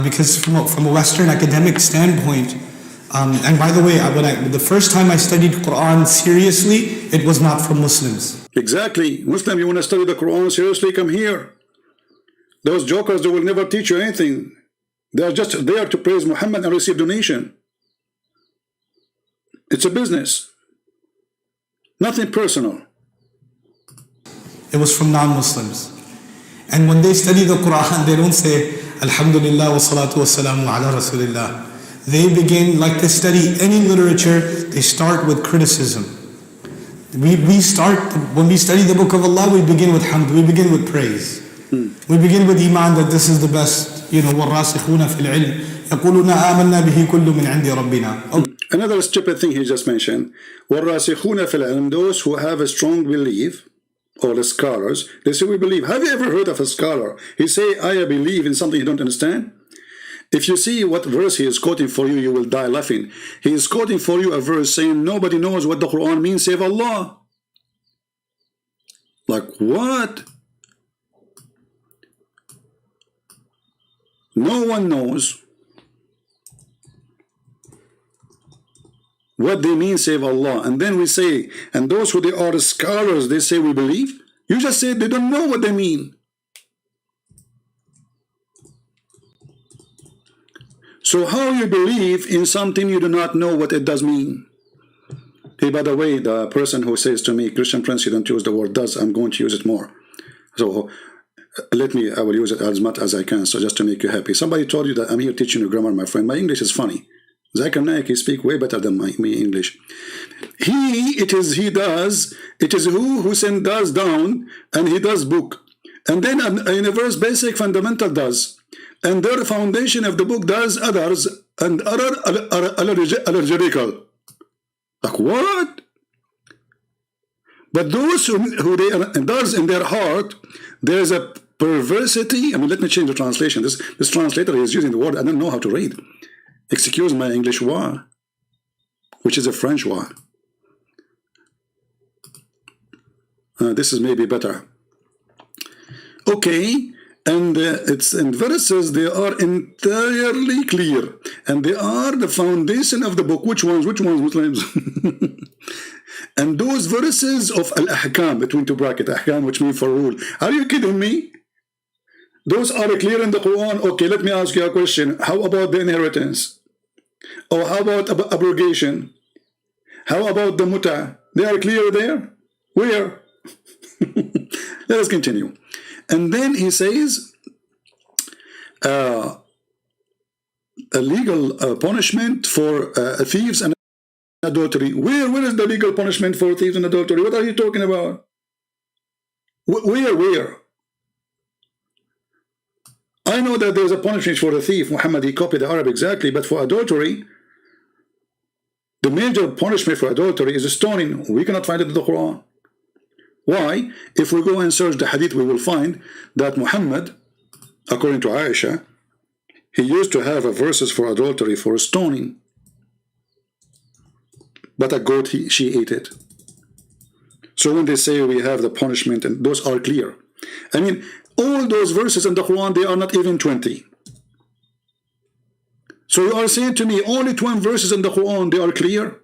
Because from a Western academic standpoint, and by the way, the first time I studied Quran seriously, it was not from Muslims. Exactly. Muslim, you want to study the Quran seriously, come here. Those jokers, they will never teach you anything. They are just there to praise Muhammad and receive donation. It's a business. Nothing personal. It was from non-Muslims. And when they study the Quran, they don't say, Alhamdulillah wa salatu wa salamu ala Rasulillah. They begin, like they study any literature, they start with criticism. We start, when we study the book of Allah, we begin with hamd, we begin with praise. We begin with iman, that this is the best. وَالرَّاسِخُونَ فِي الْعِلْمِ يَقُولُونَ آمَنَّا بِهِ كُلُّ مِنْ عِنْدِ رَبِّنَا. Another stupid thing he just mentioned. وَالرَّاسِخُونَ فِي الْعِلْمِ, those who have a strong belief, or the scholars, they say we believe. Have you ever heard of a scholar? He say, I believe in something you don't understand. If you see what verse he is quoting for you, you will die laughing. He is quoting for you a verse saying nobody knows what the Quran means save Allah. Like what? No one knows what they mean save Allah. And then we say, and those who they are scholars, they say we believe. You just said they don't know what they mean. So how you believe in something you do not know what it does mean? Hey, by the way, the person who says to me, Christian Prince, you don't use the word does, I'm going to use it more. So I will use it as much as I can, so just to make you happy. Somebody told you that I'm here teaching you grammar, my friend. My English is funny. Zakir Naik, he speaks way better than me English. It is he does, it is who send does down, and he does book. And then a universe basic fundamental does. And their foundation of the book does others, and other allergical. Like what? But those who they does in their heart, there's a perversity. I mean, let me change the translation. This translator is using the word I don't know how to read. Excuse my English word, which is a French word. This is maybe better. Okay, and it's in verses, they are entirely clear, and they are the foundation of the book. Which ones, Muslims? And those verses of al-ahkam, between two brackets, ahkam, which means for rule. Are you kidding me? Those are clear in the Quran. Okay, let me ask you a question. How about the inheritance? Or how about abrogation? How about the muta? They are clear there? Where? Let us continue. And then he says, a legal punishment for thieves and adultery. Where is the legal punishment for thieves and adultery? What are you talking about? Where? I know that there's a punishment for the thief. Muhammad, he copied the Arab exactly, but for adultery, the major punishment for adultery is stoning. We cannot find it in the Quran. Why? If we go and search the hadith, we will find that Muhammad, according to Aisha, he used to have a verses for adultery for stoning. But a goat, she ate it. So when they say we have the punishment, and those are clear. I mean, all those verses in the Quran, they are not even 20. So you are saying to me, only 20 verses in the Quran, they are clear?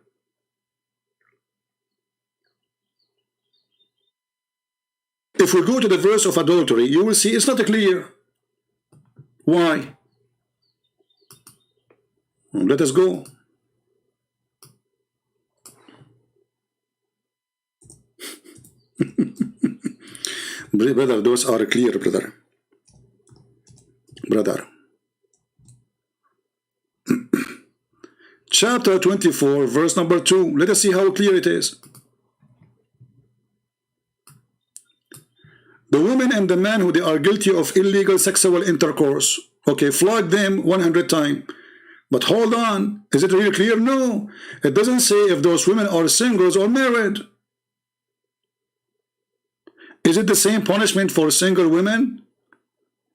If we go to the verse of adultery, you will see it's not clear. Why? Let us go. Brother, those are clear, brother. Chapter 24, verse number 2. Let us see how clear it is. The woman and the man who they are guilty of illegal sexual intercourse. Okay, flog them 100 times. But hold on, is it really clear? No. It doesn't say if those women are singles or married. Is it the same punishment for single women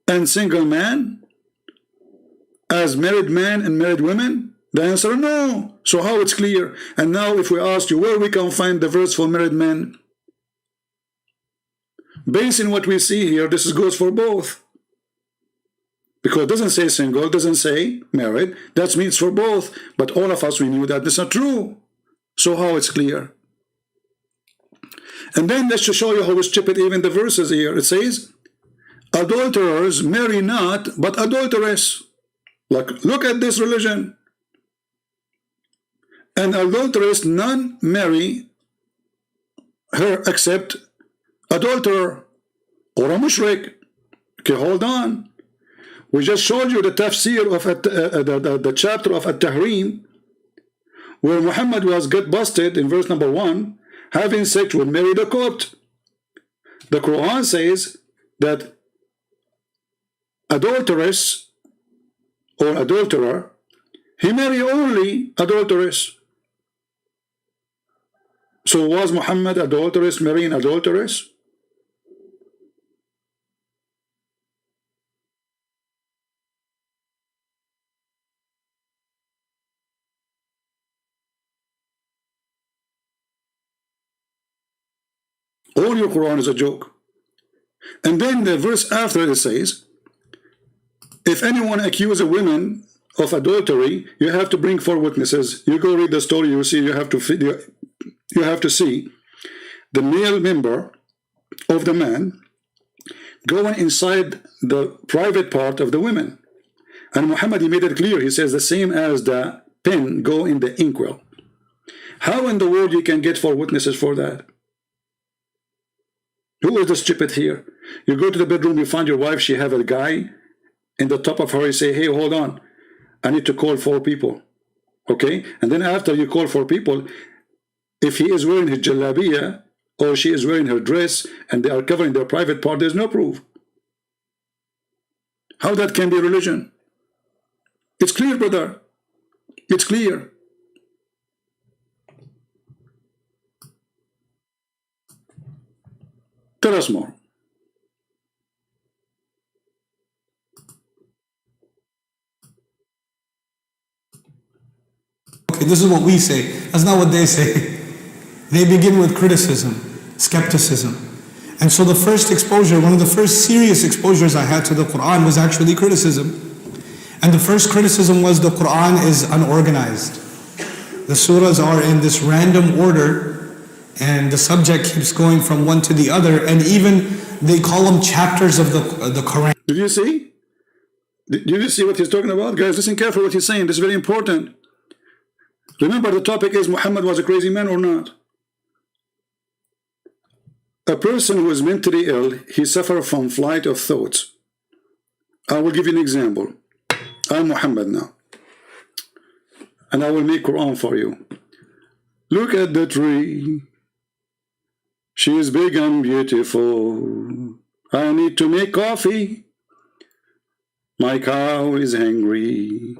and single man as married men and married women? The answer, no. So how it's clear? And now if we ask you where we can find the verse for married men, based on what we see here, this goes for both. Because it doesn't say single, it doesn't say married. That means for both. But all of us, we knew that that's not true. So how it's clear? And then let's just show you how stupid even the verses here. It says, adulterers marry not, but adulteress. Like, look at this religion. And adulteress, none marry her except adulterer or a mushrik. Okay, hold on. We just showed you the tafsir of the chapter of At-Tahrim, where Muhammad was get busted in verse number 1, having sex with Mary the Copt. The Quran says that adulteress or adulterer, he marry only adulteress. So was Muhammad adulteress marrying adulteress? All your Quran is a joke. And then the verse after it says, if anyone accuses a woman of adultery, you have to bring 4 witnesses. You go read the story, you see, you have to see the male member of the man going inside the private part of the women. And Muhammad, he made it clear, he says the same as the pen go in the inkwell. How in the world you can get 4 witnesses for that? Who is the stupid here? You go to the bedroom, you find your wife, she have a guy in the top of her, you say, hey, hold on, I need to call 4 people. Okay? And then after you call 4 people, if he is wearing his jalabiya or she is wearing her dress and they are covering their private part, there's no proof. How that can be religion? It's clear, brother. It's clear. Tell us more. Okay, this is what we say. That's not what they say. They begin with criticism, skepticism. And so the first exposure, one of the first serious exposures I had to the Quran was actually criticism. And the first criticism was the Quran is unorganized. The surahs are in this random order, and the subject keeps going from one to the other, and even they call them chapters of the Quran. Did you see? Did you see what he's talking about? Guys, listen carefully what he's saying. This is very important. Remember, the topic is Muhammad was a crazy man or not. A person who is mentally ill, he suffers from flight of thoughts. I will give you an example. I'm Muhammad now, and I will make Quran for you. Look at the tree. She is big and beautiful. I need to make coffee. My cow is hungry.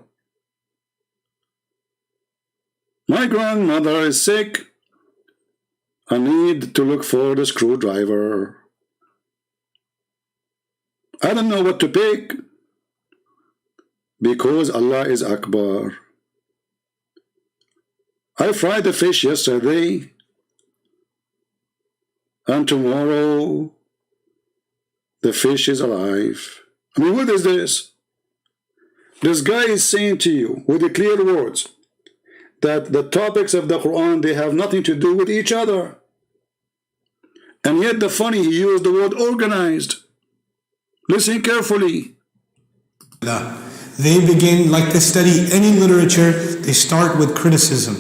My grandmother is sick. I need to look for the screwdriver. I don't know what to pick because Allah is Akbar. I fried the fish yesterday, and tomorrow the fish is alive. I mean, what is this? This guy is saying to you with the clear words that the topics of the Quran, they have nothing to do with each other. And yet the funny, he used the word organized. Listen carefully. They begin, like they study any literature, they start with criticism.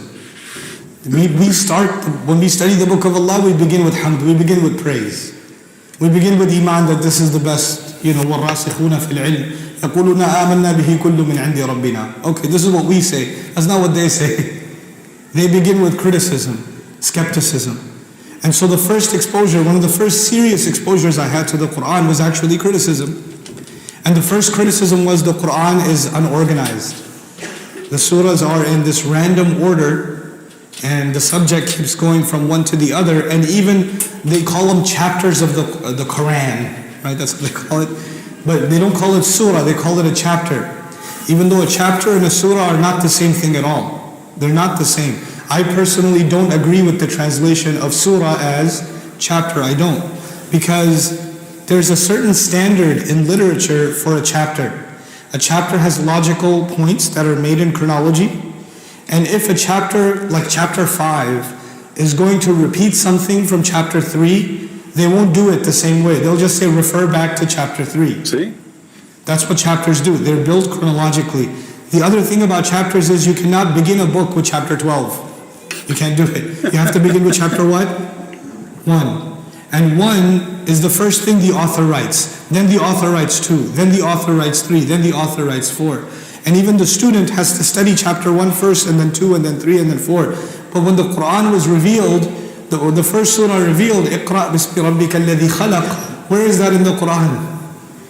We start, when we study the book of Allah, we begin with hamd, we begin with praise. We begin with iman, that this is the best, وَالرَّاسِخُونَ فِي الْعِلْمِ يَقُولُونَ آمَنَّا بِهِ كُلُّ مِنْ عِنْدِ رَبِّنَا. Okay, this is what we say. That's not what they say. They begin with criticism, skepticism. And so the first exposure, one of the first serious exposures I had to the Quran was actually criticism. And the first criticism was the Quran is unorganized. The surahs are in this random order, and the subject keeps going from one to the other, and even they call them chapters of the Quran, right? That's what they call it. But they don't call it surah, they call it a chapter. even though a chapter and a surah are not the same thing at all. They're not the same. I personally don't agree with the translation of surah as chapter. I don't. Because there's a certain standard in literature for a chapter. A chapter has logical points that are made in chronology. And if a chapter, like chapter 5, is going to repeat something from chapter 3, they won't do it the same way. They'll just say, refer back to chapter 3. See? That's what chapters do. They're built chronologically. The other thing about chapters is you cannot begin a book with chapter 12. You can't do it. You have to begin with chapter what? 1. And 1 is the first thing the author writes. Then the author writes 2. Then the author writes 3. Then the author writes 4. And even the student has to study chapter 1 first, and then 2, and then 3, and then 4. But when the Quran was revealed, the first surah revealed, اقرأ بسم ربك الذي خلق. Where is that in the Quran?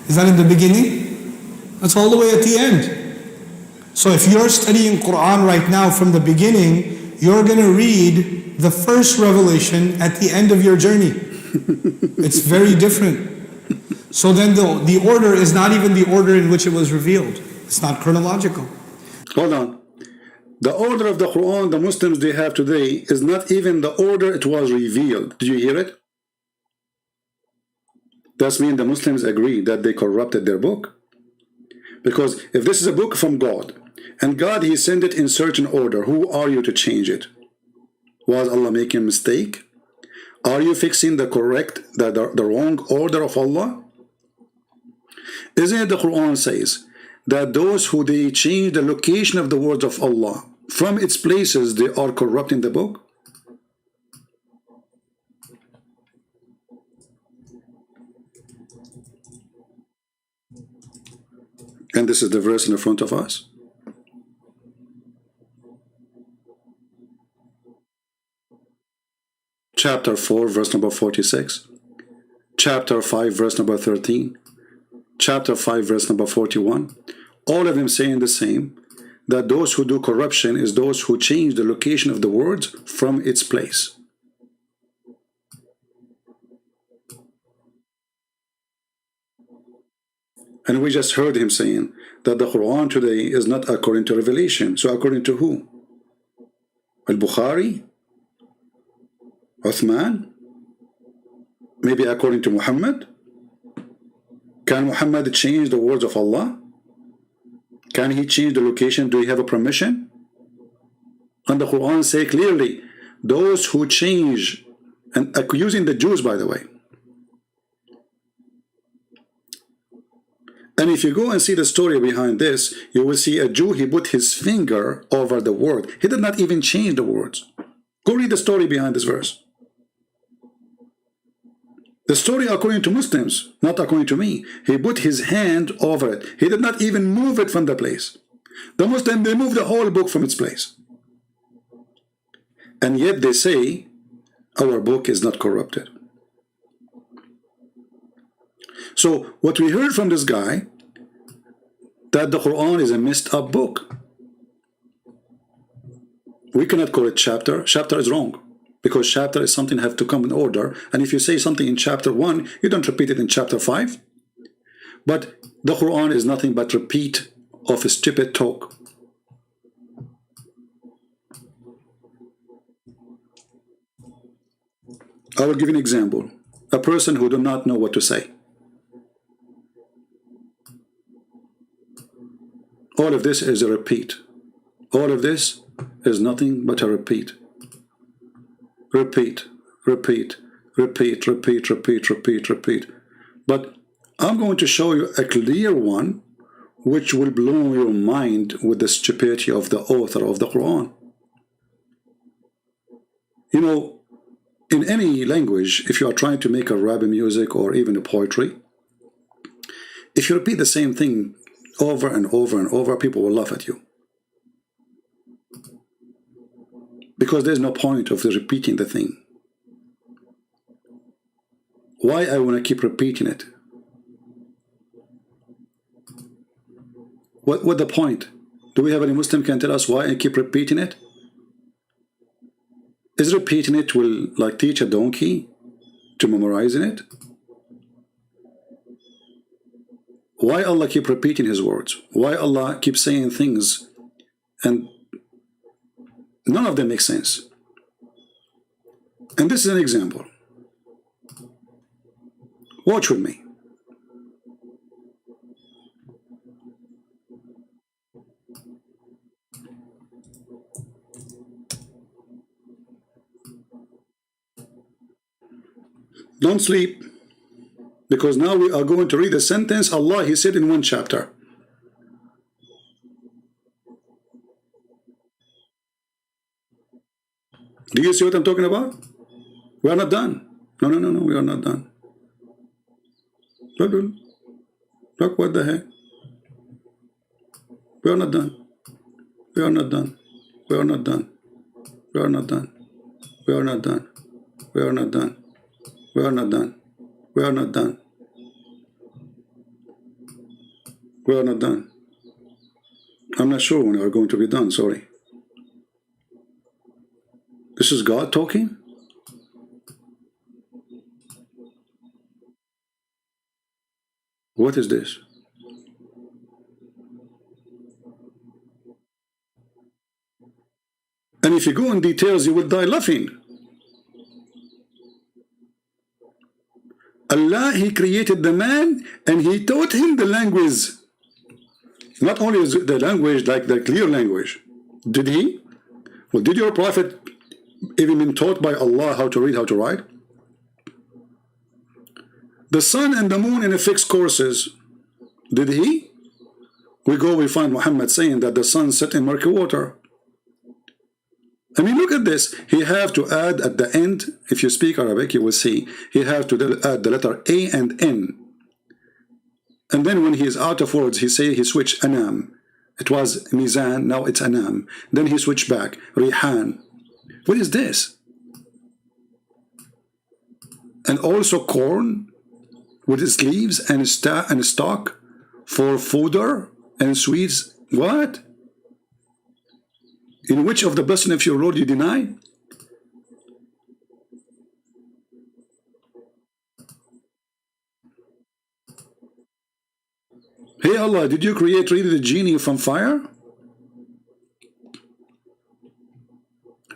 Is that in the beginning? That's all the way at the end. So if you're studying Quran right now from the beginning, you're going to read the first revelation at the end of your journey. It's very different. So then the order is not even the order in which it was revealed. It's not chronological. Hold on. The order of the Quran the Muslims they have today is not even the order it was revealed. Do you hear it? That means the Muslims agree that they corrupted their book. Because if this is a book from God, and God He sent it in certain order, who are you to change it? Was Allah making a mistake? Are you fixing the wrong order of Allah? Isn't it the Quran says that those who they change the location of the words of Allah from its places, they are corrupting the book? And this is the verse in the front of us. Chapter 4, verse number 46. Chapter 5, verse number 13. Chapter 5, verse number 41. All of them saying the same, that those who do corruption is those who change the location of the words from its place. And we just heard him saying that the Quran today is not according to revelation. So according to who? Al-Bukhari? Uthman? Maybe according to Muhammad? Can Muhammad change the words of Allah? Can he change the location? Do he have a permission? And the Quran say clearly, those who change, and accusing the Jews, by the way. And if you go and see the story behind this, you will see a Jew, he put his finger over the word. He did not even change the words. Go read the story behind this verse. The story according to Muslims, not according to me. He put his hand over it. He did not even move it from the place. The Muslims, they moved the whole book from its place. And yet they say, our book is not corrupted. So what we heard from this guy, that the Quran is a messed up book. We cannot call it chapter. Chapter is wrong. Because chapter is something have to come in order. And if you say something in chapter 1, you don't repeat it in chapter 5. But the Quran is nothing but repeat of a stupid talk. I will give you an example. A person who do not know what to say. All of this is a repeat. All of this is nothing but a repeat. Repeat, repeat, repeat, repeat, repeat, repeat, repeat. But I'm going to show you a clear one which will blow your mind with the stupidity of the author of the Quran. You know, in any language, if you are trying to make a rap music or even a poetry, if you repeat the same thing over and over and over, people will laugh at you. Because there's no point of repeating the thing. Why I want to keep repeating it? What the point? Do we have any Muslim can tell us why I keep repeating it? Is repeating it will like teach a donkey to memorizing it? Why Allah keep repeating his words? Why Allah keep saying things and none of them make sense? And this is an example. Watch with me. Don't sleep, because now we are going to read a sentence Allah he said in one chapter. Do you see what I'm talking about? We are not done. No, we are not done. Look, what the heck? We are not done. We are not done. We are not done. We are not done. We are not done. We are not done. We are not done. We are not done. We are not done. I'm not sure when we are going to be done, sorry. This is God talking? What is this? And if you go in details, you will die laughing. Allah, he created the man and he taught him the language. Not only is the language like the clear language. Did he? Well, did your prophet even been taught by Allah how to read, how to write? The sun and the moon in a fixed courses. Did he? We find Muhammad saying that the sun set in murky water. I mean, look at this. He have to add at the end, if you speak Arabic, you will see, he have to add the letter A and N. And then when he is out of words, he switch anam. It was mizan, now it's anam. Then he switched back, rihan. What is this? And also corn with its leaves and stalk for fodder and sweets. What? In which of the blessing of your Lord you deny? Hey Allah, did you create really the genie from fire?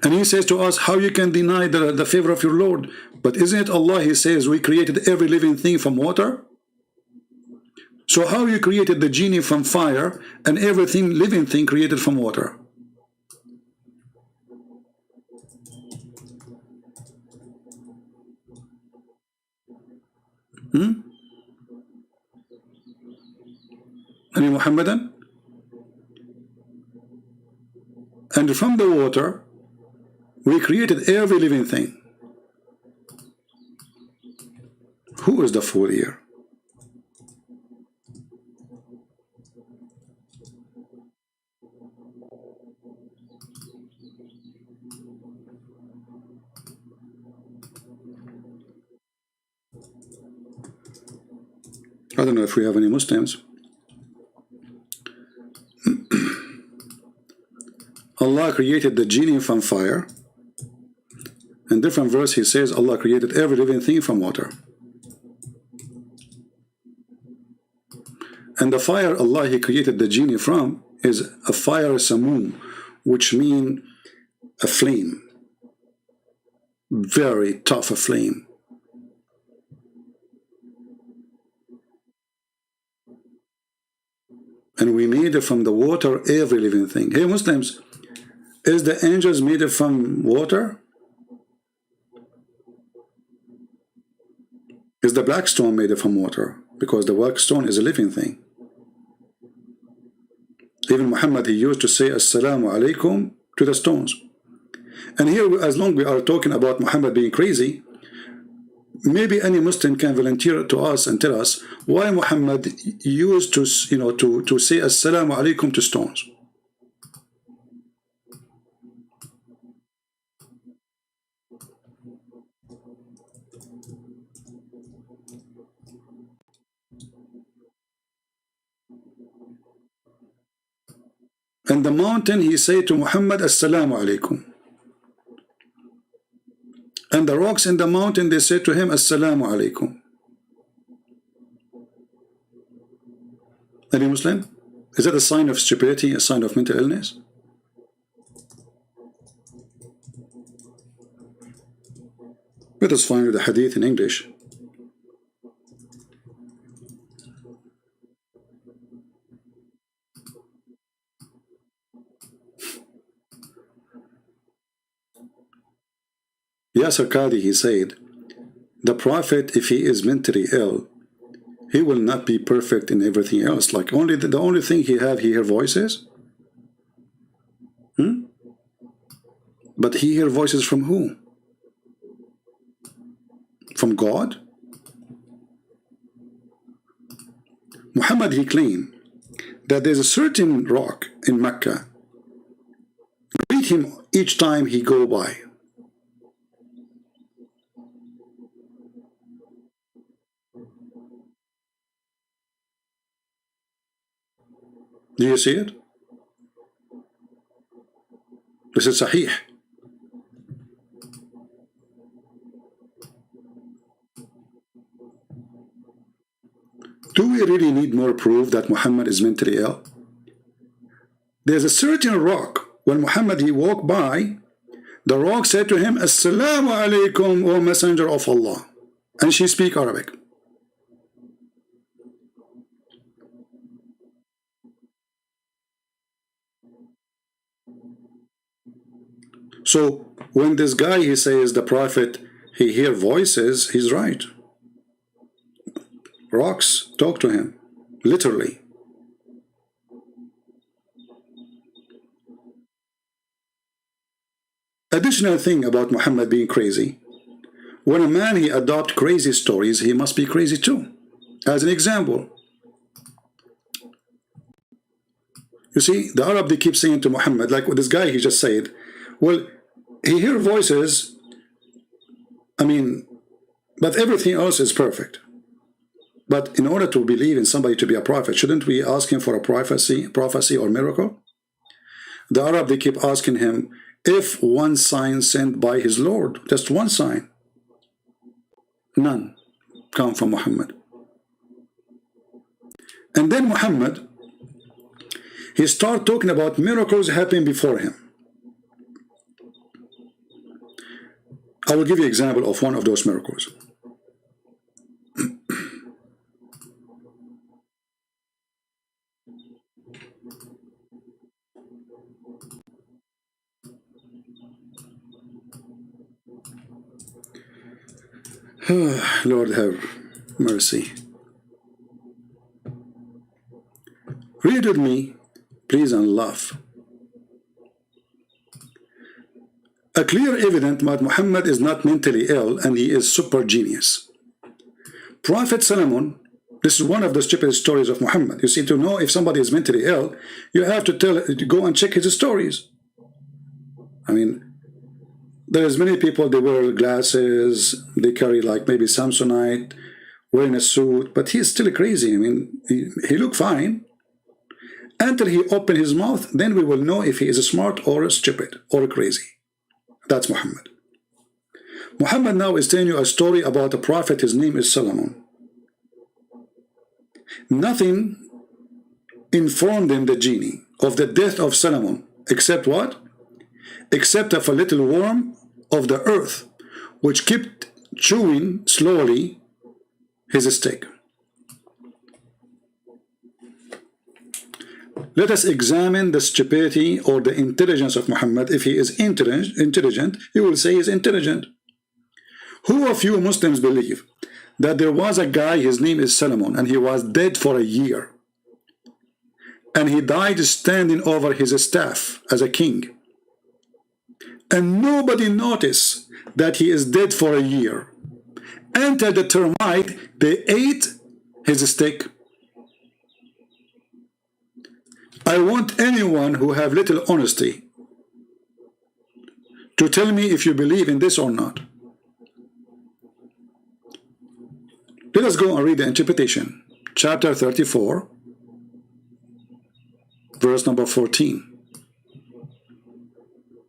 And he says to us, how you can deny the favor of your Lord? But isn't it Allah, he says, we created every living thing from water? So how you created the genie from fire and everything living thing created from water? Any Muhammadan? And from the water we created every living thing. Who is the fool here? I don't know if we have any Muslims. Allah created the genie from fire. In different verse he says Allah created every living thing from water. And the fire Allah he created the genie from is a fire samum, which mean a flame. Very tough a flame. And we made it from the water every living thing. Hey Muslims, is the angels made it from water? Is the black stone made it from water? Because the black stone is a living thing. Even Muhammad, he used to say Assalamu alaikum to the stones. And here, as long as we are talking about Muhammad being crazy, maybe any Muslim can volunteer to us and tell us why Muhammad used to, to say Assalamu alaikum to stones. And the mountain, he said to Muhammad, Assalamu alaikum. And the rocks in the mountain, they said to him, Assalamu alaikum. Any Muslim? Is that a sign of stupidity, a sign of mental illness? Let us find the hadith in English. Yasir Qadhi, he said, the Prophet, if he is mentally ill, he will not be perfect in everything else. Like the only thing he hear voices. But he hear voices from who? From God? Muhammad, he claimed that there's a certain rock in Mecca. Greet him each time he go by. Do you see it? This is Sahih. Do we really need more proof that Muhammad is mentally ill? There's a certain rock. When Muhammad, he walked by, the rock said to him, Assalamu alaikum, O Messenger of Allah. And she speak Arabic. So when this guy, he says the Prophet, he hear voices, he's right. Rocks talk to him, literally. Additional thing about Muhammad being crazy, when a man, he adopt crazy stories, he must be crazy too. As an example, you see, the Arab, they keep saying to Muhammad, like with this guy, he just said, well, he hear voices, I mean, but everything else is perfect. But in order to believe in somebody to be a prophet, shouldn't we ask him for a prophecy or miracle? The Arab, they keep asking him, if one sign sent by his Lord, just one sign, none come from Muhammad. And then Muhammad, he start talking about miracles happening before him. I will give you an example of one of those miracles. Lord have mercy. Read with me, please, and laugh. A clear evidence that Muhammad is not mentally ill and he is super genius. Prophet Solomon, this is one of the stupid stories of Muhammad. You see, to know if somebody is mentally ill, you have to go and check his stories. I mean, there's many people, they wear glasses, they carry like maybe Samsonite, wearing a suit, but he's still crazy. I mean, he look fine. Until he open his mouth, then we will know if he is smart or stupid or crazy. That's Muhammad. Muhammad now is telling you a story about a prophet, his name is Solomon. Nothing informed him, the genie, of the death of Solomon, except what? Except of a little worm of the earth, which kept chewing slowly his stick. Let us examine the stupidity or the intelligence of Muhammad. If he is intelligent, he will say he's intelligent. Who of you Muslims believe that there was a guy, his name is Solomon, and he was dead for a year, and he died standing over his staff as a king, and nobody noticed that he is dead for a year until the termite, they ate his stick? I want anyone who have little honesty to tell me if you believe in this or not. Let us go and read the interpretation. Chapter 34, verse number 14.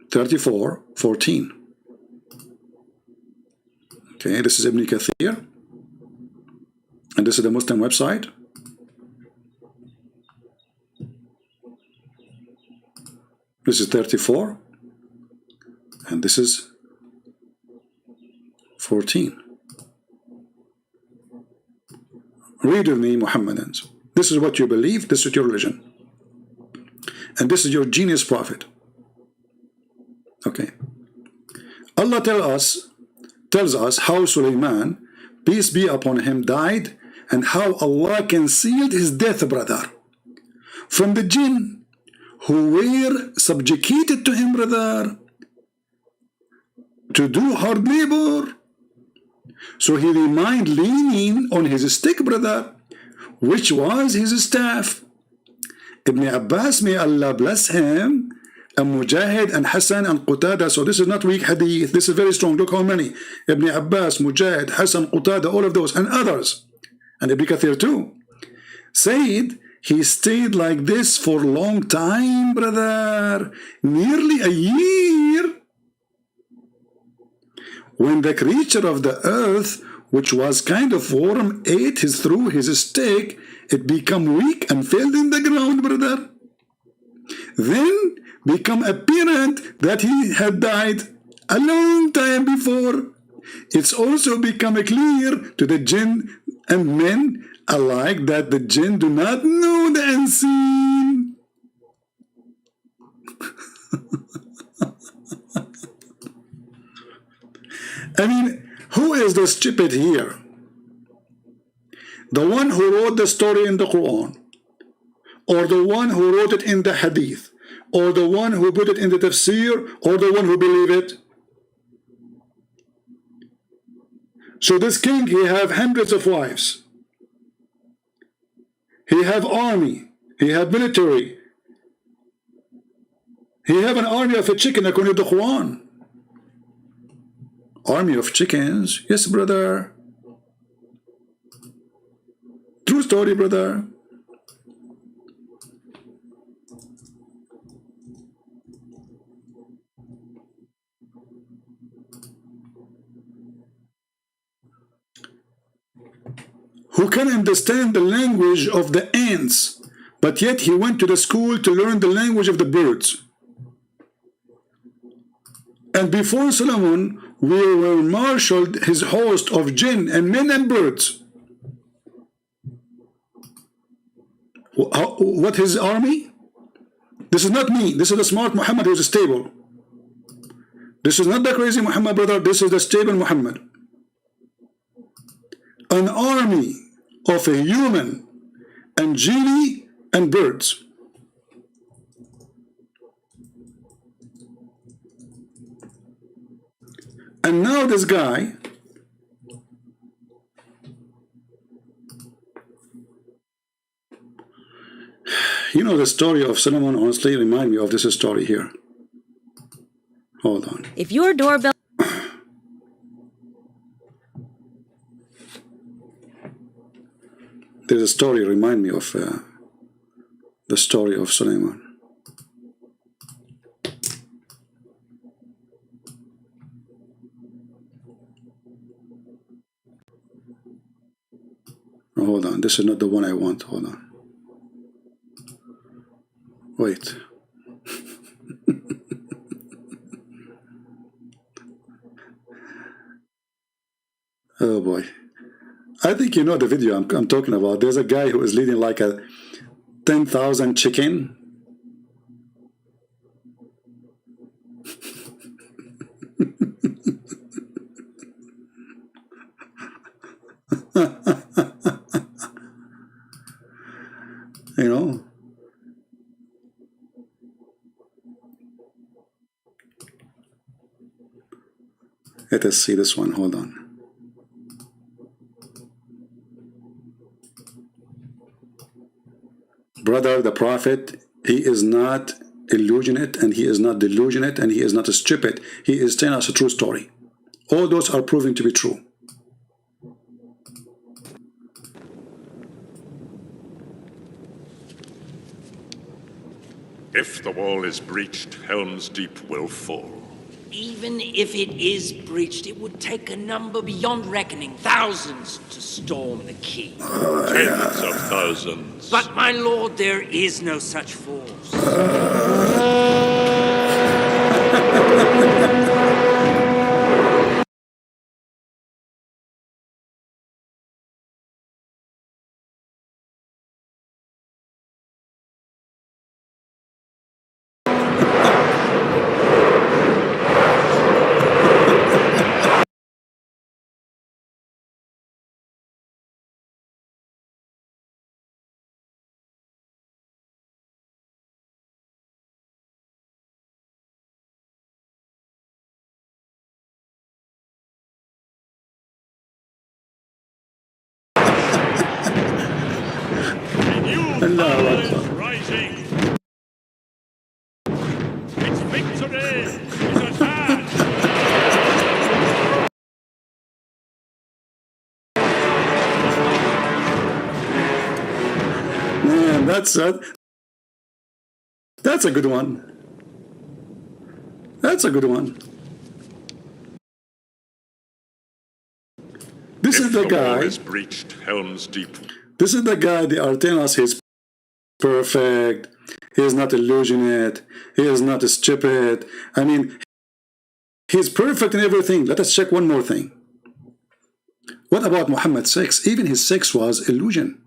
34:14. Okay, this is Ibn Kathir, and this is the Muslim website. This is 34. And this is 14. Read with me, Muhammadans. This is what you believe, this is your religion. And this is your genius prophet. Okay. Allah tells us how Sulaiman, peace be upon him, died, and how Allah concealed his death, brother, from the jinn who were subjugated to him, brother, to do hard labor. So he remained leaning on his stick, brother, which was his staff. Ibn Abbas, may Allah bless him, and Mujahid and Hassan and Qatada. So this is not weak hadith, this is very strong. Look how many. Ibn Abbas, Mujahid, Hassan, Qatada, all of those, and others, and Ibn Kathir too, said he stayed like this for a long time, brother, nearly a year. When the creature of the earth, which was kind of warm, ate through his stick, it became weak and fell in the ground, brother. Then become apparent that he had died a long time before. It's also become clear to the jinn and men alike that the jinn do not know the unseen. I mean, who is the stupid here? The one who wrote the story in the Quran, or the one who wrote it in the Hadith, or the one who put it in the Tafsir, or the one who believe it? So this king, he have hundreds of wives. He have army. He have military. He have an army of a chicken according to the Quran. Army of chickens? Yes, brother. True story, brother. Who can understand the language of the ants, but yet he went to the school to learn the language of the birds. And before Solomon, we were marshaled his host of jinn and men and birds. What his army? This is not me. This is the smart Muhammad who is stable. This is not the crazy Muhammad, brother. This is the stable Muhammad. An army of a human and genie and birds. And now this guy, you know, the story of Solomon honestly remind me of this story here. Hold on. If your doorbell... There's a story remind me of the story of Solomon. Oh, hold on, this is not the one I want. Hold on. Wait. Oh boy. I think you know the video I'm talking about. There's a guy who is leading like a 10,000 chicken. You know? Let us see this one. Hold on. Brother, the prophet, he is not illusionate and he is not delusionate and he is not stupid. He is telling us a true story. All those are proven to be true. If the wall is breached, Helm's Deep will fall. Even if it is breached, it would take a number beyond reckoning, thousands to storm the key. Tens of thousands. But, my lord, there is no such force. Power is rising. Its victory is at hand. Man, that's a good one. That's a good one. This is the guy. Is breached, helms deep. This is the guy they are telling us he's perfect. He is not illusionate. He is not stupid. I mean, he's perfect in everything. Let us check one more thing. What about Muhammad's sex? Even his sex was illusion.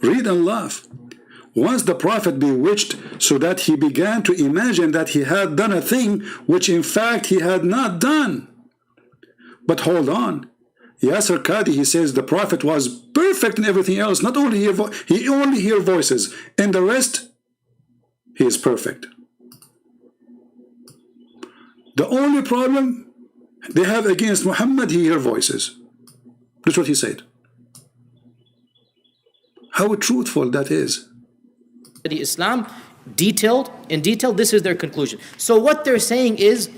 Read and laugh. Once the Prophet bewitched so that he began to imagine that he had done a thing which in fact he had not done. But hold on. Yasir Qadhi, he says the Prophet was perfect in everything else. Not only he only hear voices. And the rest, he is perfect. The only problem they have against Muhammad, he hear voices. That's what he said. How truthful that is. The Islam, in detail, this is their conclusion. So what they're saying is,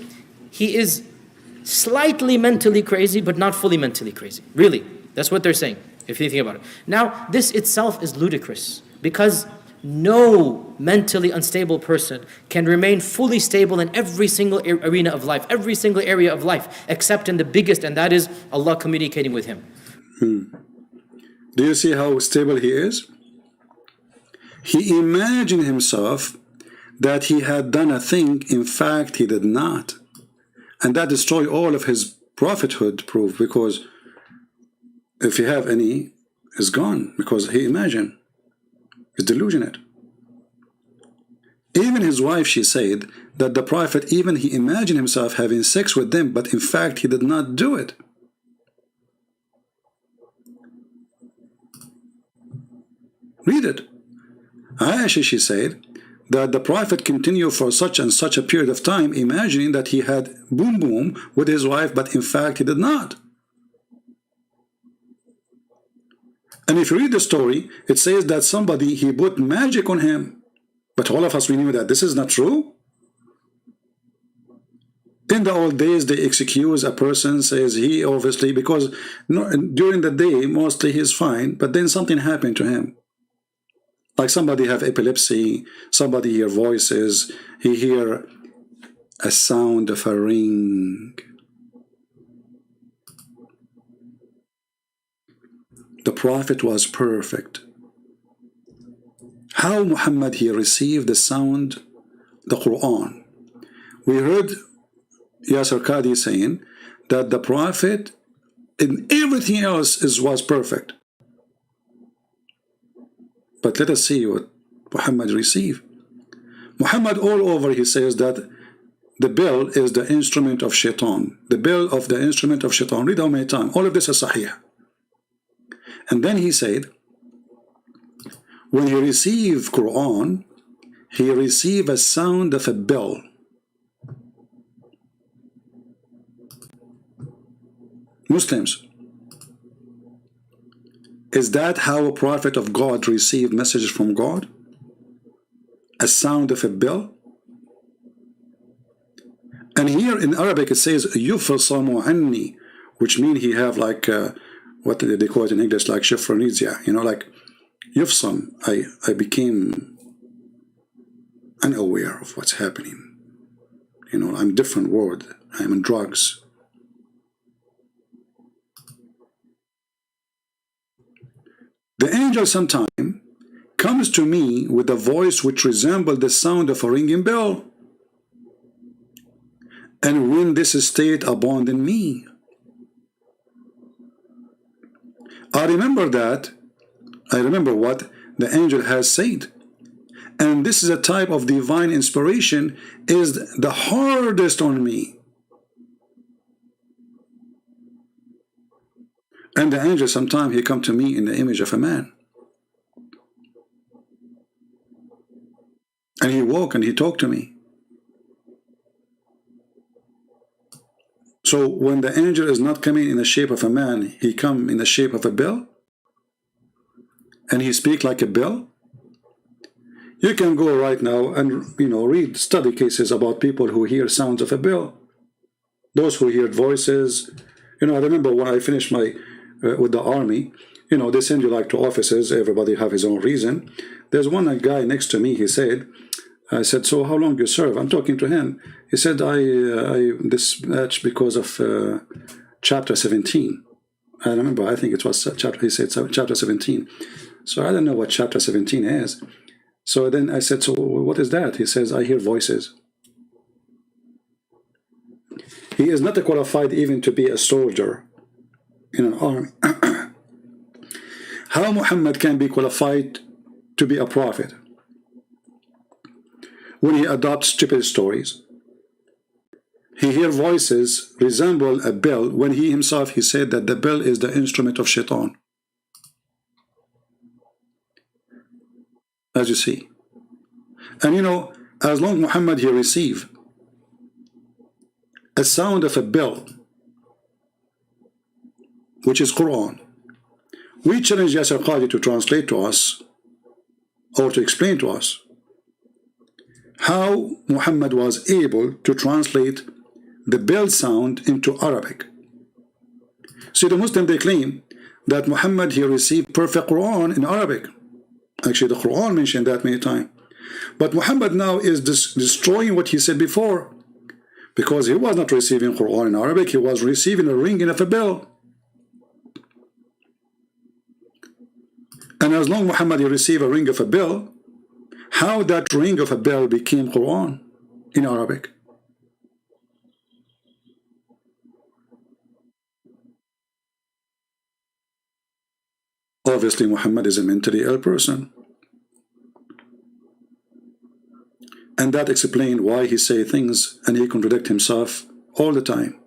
he is slightly mentally crazy, but not fully mentally crazy. Really, that's what they're saying, if you think about it. Now, this itself is ludicrous, because no mentally unstable person can remain fully stable in every single arena of life, every single area of life, except in the biggest, and that is Allah communicating with him. Do you see how stable he is? He imagined himself that he had done a thing, in fact he did not. And that destroyed all of his prophethood proof, because if you have any, it's gone, because he imagined. He's delusionate. Even his wife, she said that the Prophet, even he imagined himself having sex with them, but in fact he did not do it. Read it. Aisha, she said that the Prophet continued for such and such a period of time imagining that he had boom boom with his wife, but in fact he did not. And if you read the story, it says that somebody, he put magic on him. But all of us, we knew that this is not true. In the old days, they excuse a person, says he obviously, because during the day, mostly he's fine, but then something happened to him. Like somebody have epilepsy, somebody hear voices, he hear a sound of a ring. The Prophet was perfect. How Muhammad, he received the sound, the Quran. We heard Yasir Qadhi saying that the Prophet in everything else was perfect. But let us see what Muhammad received. Muhammad all over, he says that the bell is the instrument of shaitan. The bell of the instrument of shaitan. Read how many times. All of this is sahih. And then he said, when he received Quran, he received a sound of a bell. Muslims, is that how a prophet of God received messages from God? A sound of a bell? And here in Arabic it says yufsamu anni, which means he have like what they call it in English, like shifronizia, you know, like yufsam. I became unaware of what's happening. You know, I'm a different world. I'm on drugs. The angel sometime comes to me with a voice which resembled the sound of a ringing bell. And when this state abandoned me, I remember what the angel has said. And this is a type of divine inspiration is the hardest on me. And the angel sometime he come to me in the image of a man. And he walked and he talked to me. So when the angel is not coming in the shape of a man, he come in the shape of a bell, and he speak like a bell. You can go right now and read study cases about people who hear sounds of a bell. Those who hear voices. I remember when I finished my with the army. They send you like to offices. Everybody have his own reason. There's one guy next to me. He said, I said, so how long you serve? I'm talking to him. He said, I dispatched because of chapter 17. I remember, I think it was he said chapter 17. So I don't know what chapter 17 is. So then I said, so what is that? He says, I hear voices. He is not qualified even to be a soldier in an army. How Muhammad can be qualified to be a prophet? When he adopts stupid stories. He hears voices resemble a bell when he himself he said that the bell is the instrument of shaitan. As you see. And as long Muhammad he receive a sound of a bell, which is Quran, we challenge Yasir Qadhi to translate to us or to explain to us how Muhammad was able to translate the bell sound into Arabic. See, the Muslims, they claim that Muhammad, he received perfect Quran in Arabic. Actually, the Quran mentioned that many times. But Muhammad now is destroying what he said before, because he was not receiving Quran in Arabic, he was receiving a ringing of a bell. And as long Muhammad he received a ring of a bell, how that ring of a bell became Quran in Arabic? Obviously, Muhammad is a mentally ill person. And that explains why he say things and he contradicts himself all the time.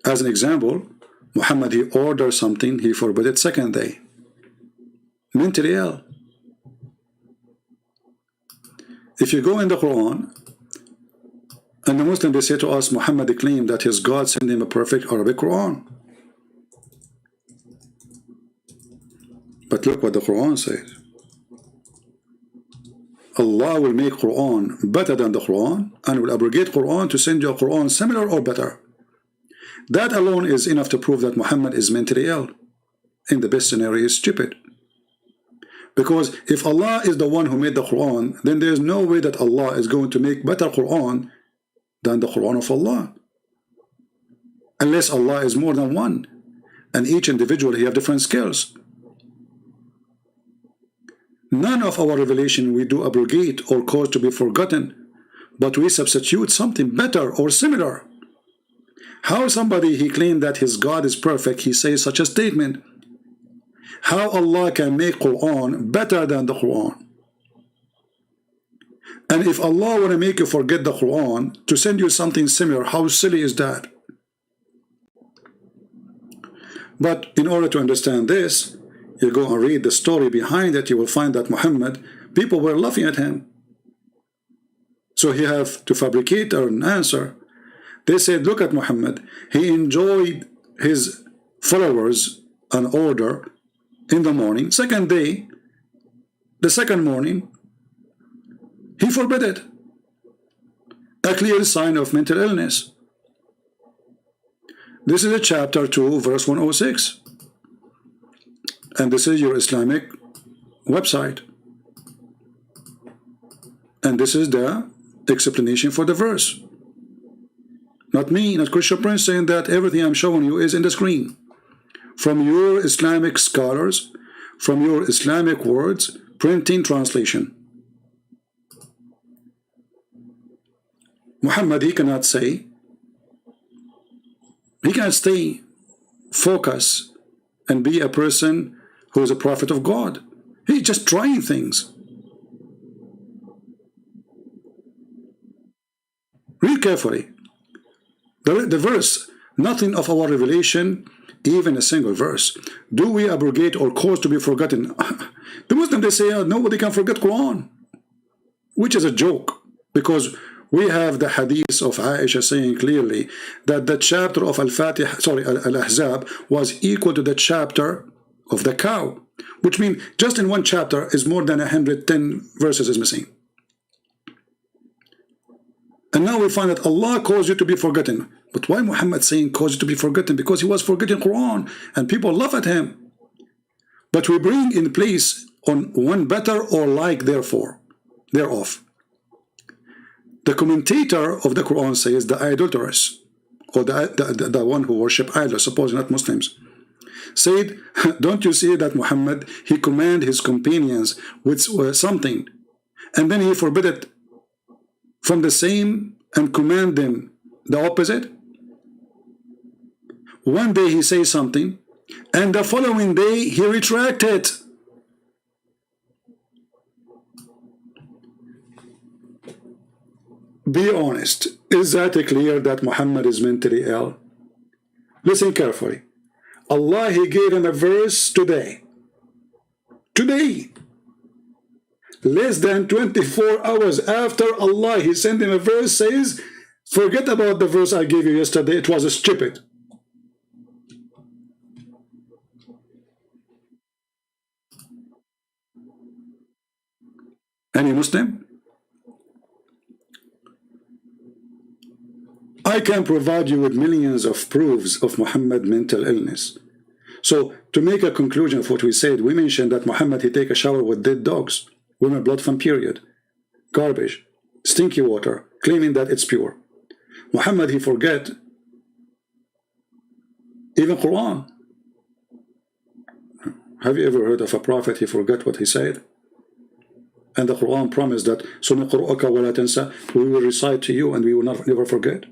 As an example, Muhammad, he ordered something, he forbid it second day. Mentally ill. If you go in the Quran, and the Muslims, they say to us, Muhammad claimed that his God sent him a perfect Arabic Quran. But look what the Quran says. Allah will make Quran better than the Quran and will abrogate Quran to send you a Quran similar or better. That alone is enough to prove that Muhammad is mentally ill. In the best scenario, he is stupid. Because if Allah is the one who made the Quran, then there is no way that Allah is going to make better Quran than the Quran of Allah. Unless Allah is more than one, and each individual he have different skills. None of our revelation we do abrogate or cause to be forgotten, but we substitute something better or similar. How somebody he claimed that his God is perfect, he says such a statement. How Allah can make Quran better than the Quran? And if Allah want to make you forget the Quran to send you something similar, how silly is that? But in order to understand this, you go and read the story behind it, you will find that Muhammad, people were laughing at him. So he have to fabricate an answer. They said, look at Muhammad. He enjoyed his followers an order in the morning. Second day, the second morning, he forbid it. A clear sign of mental illness. This is a chapter 2, verse 106. And this is your Islamic website. And this is the explanation for the verse. Not me, not Christian Prince saying that everything I'm showing you is in the screen. from your Islamic scholars, from your Islamic words, printing, translation. Muhammad, he cannot say, he cannot stay focused and be a person who is a prophet of God. He's just trying things. Read carefully. The verse, nothing of our revelation, even a single verse, do we abrogate or cause to be forgotten. The Muslims, they say, oh, nobody can forget Quran, which is a joke, because we have the hadith of Aisha saying clearly that the chapter of Al-Fatiha, sorry, Al-Ahzab was equal to the chapter of the cow, which means just in one chapter is more than 110 verses is missing. And now we find that Allah caused you to be forgotten. But why Muhammad saying caused you to be forgotten? Because he was forgetting Quran and people laugh at him. But we bring in place on one better or like therefore, thereof. The commentator of the Quran says the idolatrous, or the one who worship idols, supposing not Muslims, said, don't you see that Muhammad, he commanded his companions with something, and then he forbid it from the same and command them the opposite? One day he says something, and the following day he retracted. Be honest. Is that clear that Muhammad is mentally ill? Listen carefully. Allah, he gave him a verse today. Today. Less than 24 hours after Allah, he sent him a verse, says, forget about the verse I gave you yesterday, it was stupid. Any Muslim? I can provide you with millions of proofs of Muhammad's mental illness. So, to make a conclusion of what we said, we mentioned that Muhammad, he take a shower with dead dogs, women blood from period, garbage, stinky water, claiming that it's pure. Muhammad, he forget even Quran. Have you ever heard of a prophet, he forgot what he said? And the Quran promised that, سَنُقْرُؤَكَ وَلَا تَنْسَى, we will recite to you and we will never forget.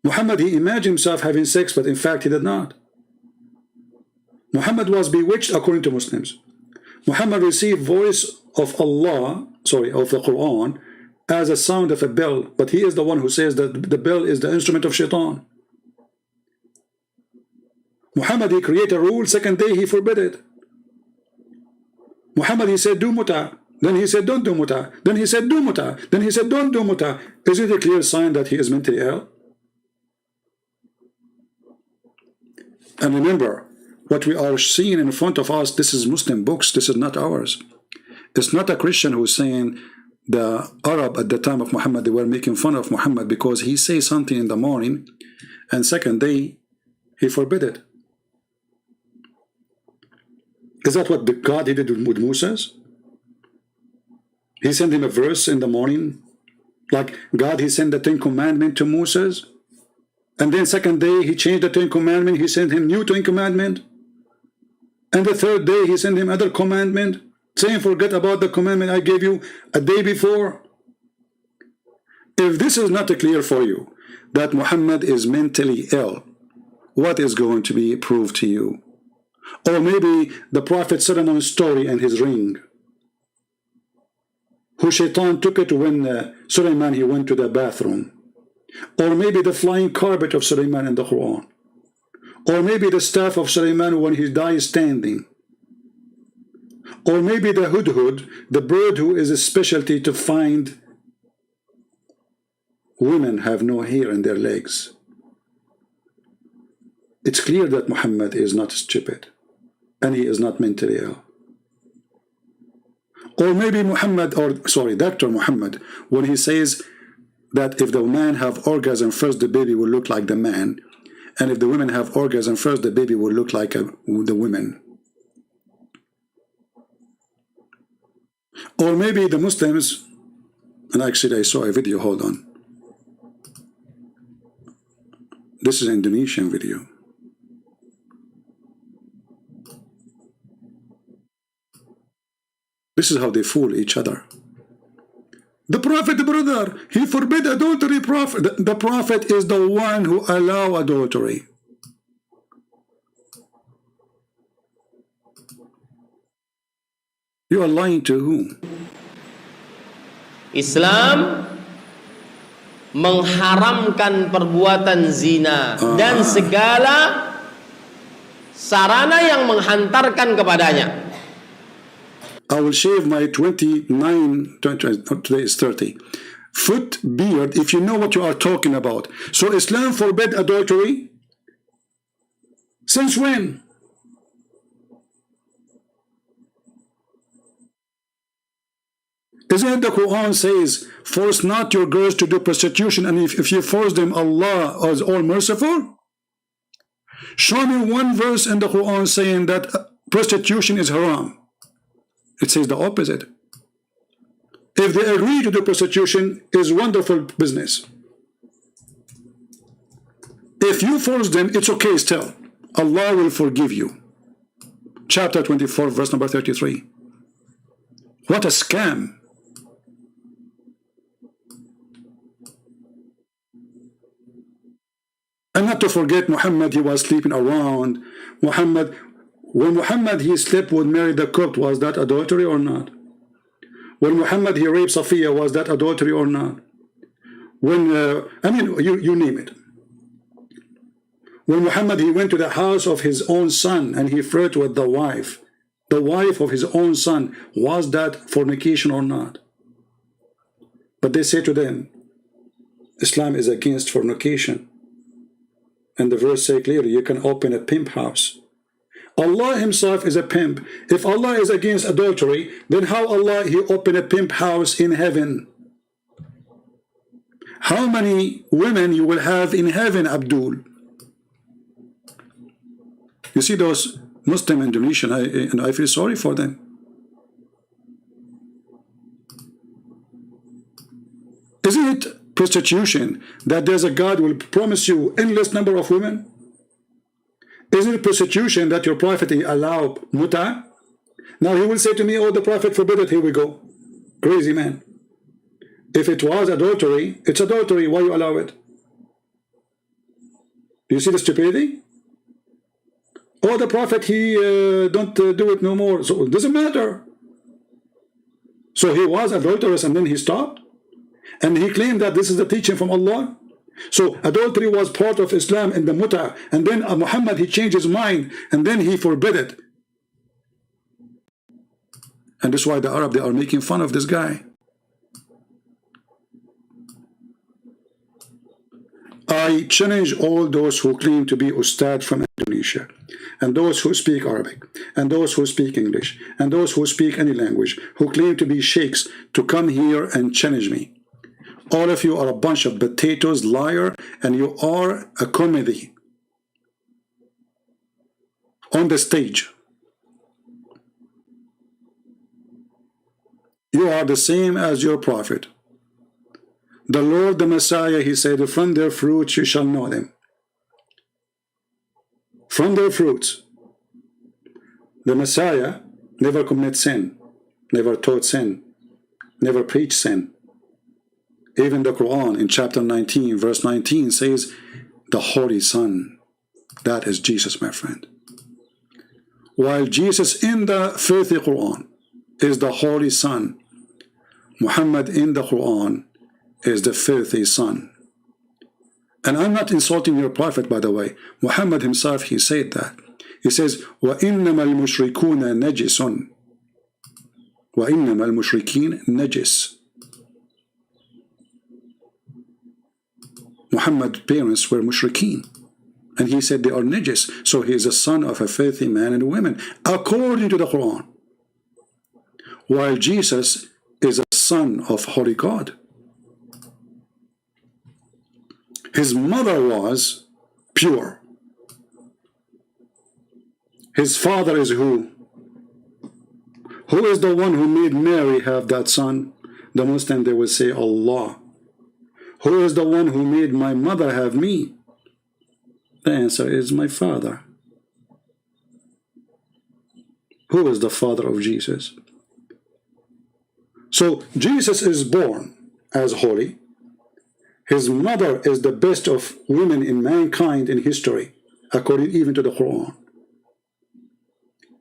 Muhammad, he imagined himself having sex, but in fact he did not. Muhammad was bewitched according to Muslims. Muhammad received voice of Allah, sorry, of the Quran, as a sound of a bell, but he is the one who says that the bell is the instrument of shaitan. Muhammad, he created a rule, second day he forbid it. Muhammad, he said do muta, then he said don't do muta, then he said do muta, then he said don't do muta. Is it a clear sign that he is mentally ill? And remember, what we are seeing in front of us, this is Muslim books, this is not ours. It's not a Christian who's saying the Arab at the time of Muhammad, they were making fun of Muhammad because he says something in the morning and second day he forbid it. Is that what God did with Moses? He sent him a verse in the morning, like God, he sent the 10 commandments to Moses, and then second day he changed the 10 commandments, he sent him new 10 commandments, and the third day he sent him other commandment, saying forget about the commandment I gave you a day before. If this is not clear for you that Muhammad is mentally ill, what is going to be proved to you? Or maybe the Prophet Solomon's story and his ring, who Shaitan took it when Suleiman, he went to the bathroom. Or maybe the flying carpet of Suleiman in the Quran. Or maybe the staff of Suleiman when he dies standing. Or maybe the hudhud, the bird who is a specialty to find women have no hair in their legs. It's clear that Muhammad is not stupid and he is not mentally ill. Or maybe Muhammad, or sorry, Dr. Muhammad, when he says that if the man have orgasm first, the baby will look like the man, and if the women have orgasm first, the baby will look like the women. Or maybe the Muslims, and actually I saw a video, hold on. This is an Indonesian video. This is how they fool each other. The Prophet, brother, he forbid adultery. The Prophet is the one who allow adultery. You are lying to whom? Islam mengharamkan perbuatan zina dan segala sarana yang menghantarkan kepadanya. I will shave my 29, today is 30, foot beard if you know what you are talking about. So Islam forbid adultery? Since when? Isn't it the Quran says, force not your girls to do prostitution, and if you force them, Allah is all merciful? Show me one verse in the Quran saying that prostitution is haram. It says the opposite. If they agree to do prostitution, is wonderful business. If you force them, it's okay still. Allah will forgive you. Chapter 24, verse number 33. What a scam. And not to forget Muhammad, he was sleeping around. Muhammad, when Muhammad he slept with Mary the Copt, was that adultery or not? When Muhammad he raped Safiya, was that adultery or not? When, I mean, you name it. When Muhammad he went to the house of his own son and he flirted with the wife of his own son, was that fornication or not? But they say to them, Islam is against fornication. And the verse say clearly, you can open a pimp house. Allah himself is a pimp. If Allah is against adultery, then how Allah he open a pimp house in heaven? How many women you will have in heaven, Abdul? You see those Muslim Indonesian, and I feel sorry for them. Isn't it prostitution that there's a God will promise you endless number of women? Isn't it prostitution that your prophet allow muta? Now he will say to me, oh, the prophet forbid it. Here we go. Crazy man. If it was adultery, it's adultery. Why you allow it? Do you see the stupidity? Oh, the prophet, he don't do it no more. So it doesn't matter. So he was adulterous and then he stopped. And he claimed that this is the teaching from Allah. So adultery was part of Islam in the muta. And then Muhammad, he changed his mind. And then he forbid it. And that's why the Arab, they are making fun of this guy. I challenge all those who claim to be Ustad from Indonesia, and those who speak Arabic, and those who speak English, and those who speak any language, who claim to be sheikhs, to come here and challenge me. All of you are a bunch of potatoes, liar, and you are a comedy on the stage. You are the same as your prophet. The Lord, the Messiah, he said, from their fruits you shall know them. From their fruits. The Messiah never commit sin, never taught sin, never preached sin. Even the Quran in chapter 19, verse 19 says, the Holy Son. That is Jesus, my friend. While Jesus in the filthy Quran is the Holy Son, Muhammad in the Quran is the filthy son. And I'm not insulting your prophet, by the way. Muhammad himself, he said that. He says, وَإِنَّمَا الْمُشْرِكُونَ نَجِسٌ وَإِنَّمَا الْمُشْرِكِينَ نَجِسٌ. Muhammad's parents were mushrikeen. And he said they are najis. So he is a son of a filthy man and women, according to the Quran. While Jesus is a son of Holy God. His mother was pure. His father is who? Who is the one who made Mary have that son? The Muslim, they will say Allah. Who is the one who made my mother have me? The answer is my father. Who is the father of Jesus? So Jesus is born as holy. His mother is the best of women in mankind in history, according even to the Quran.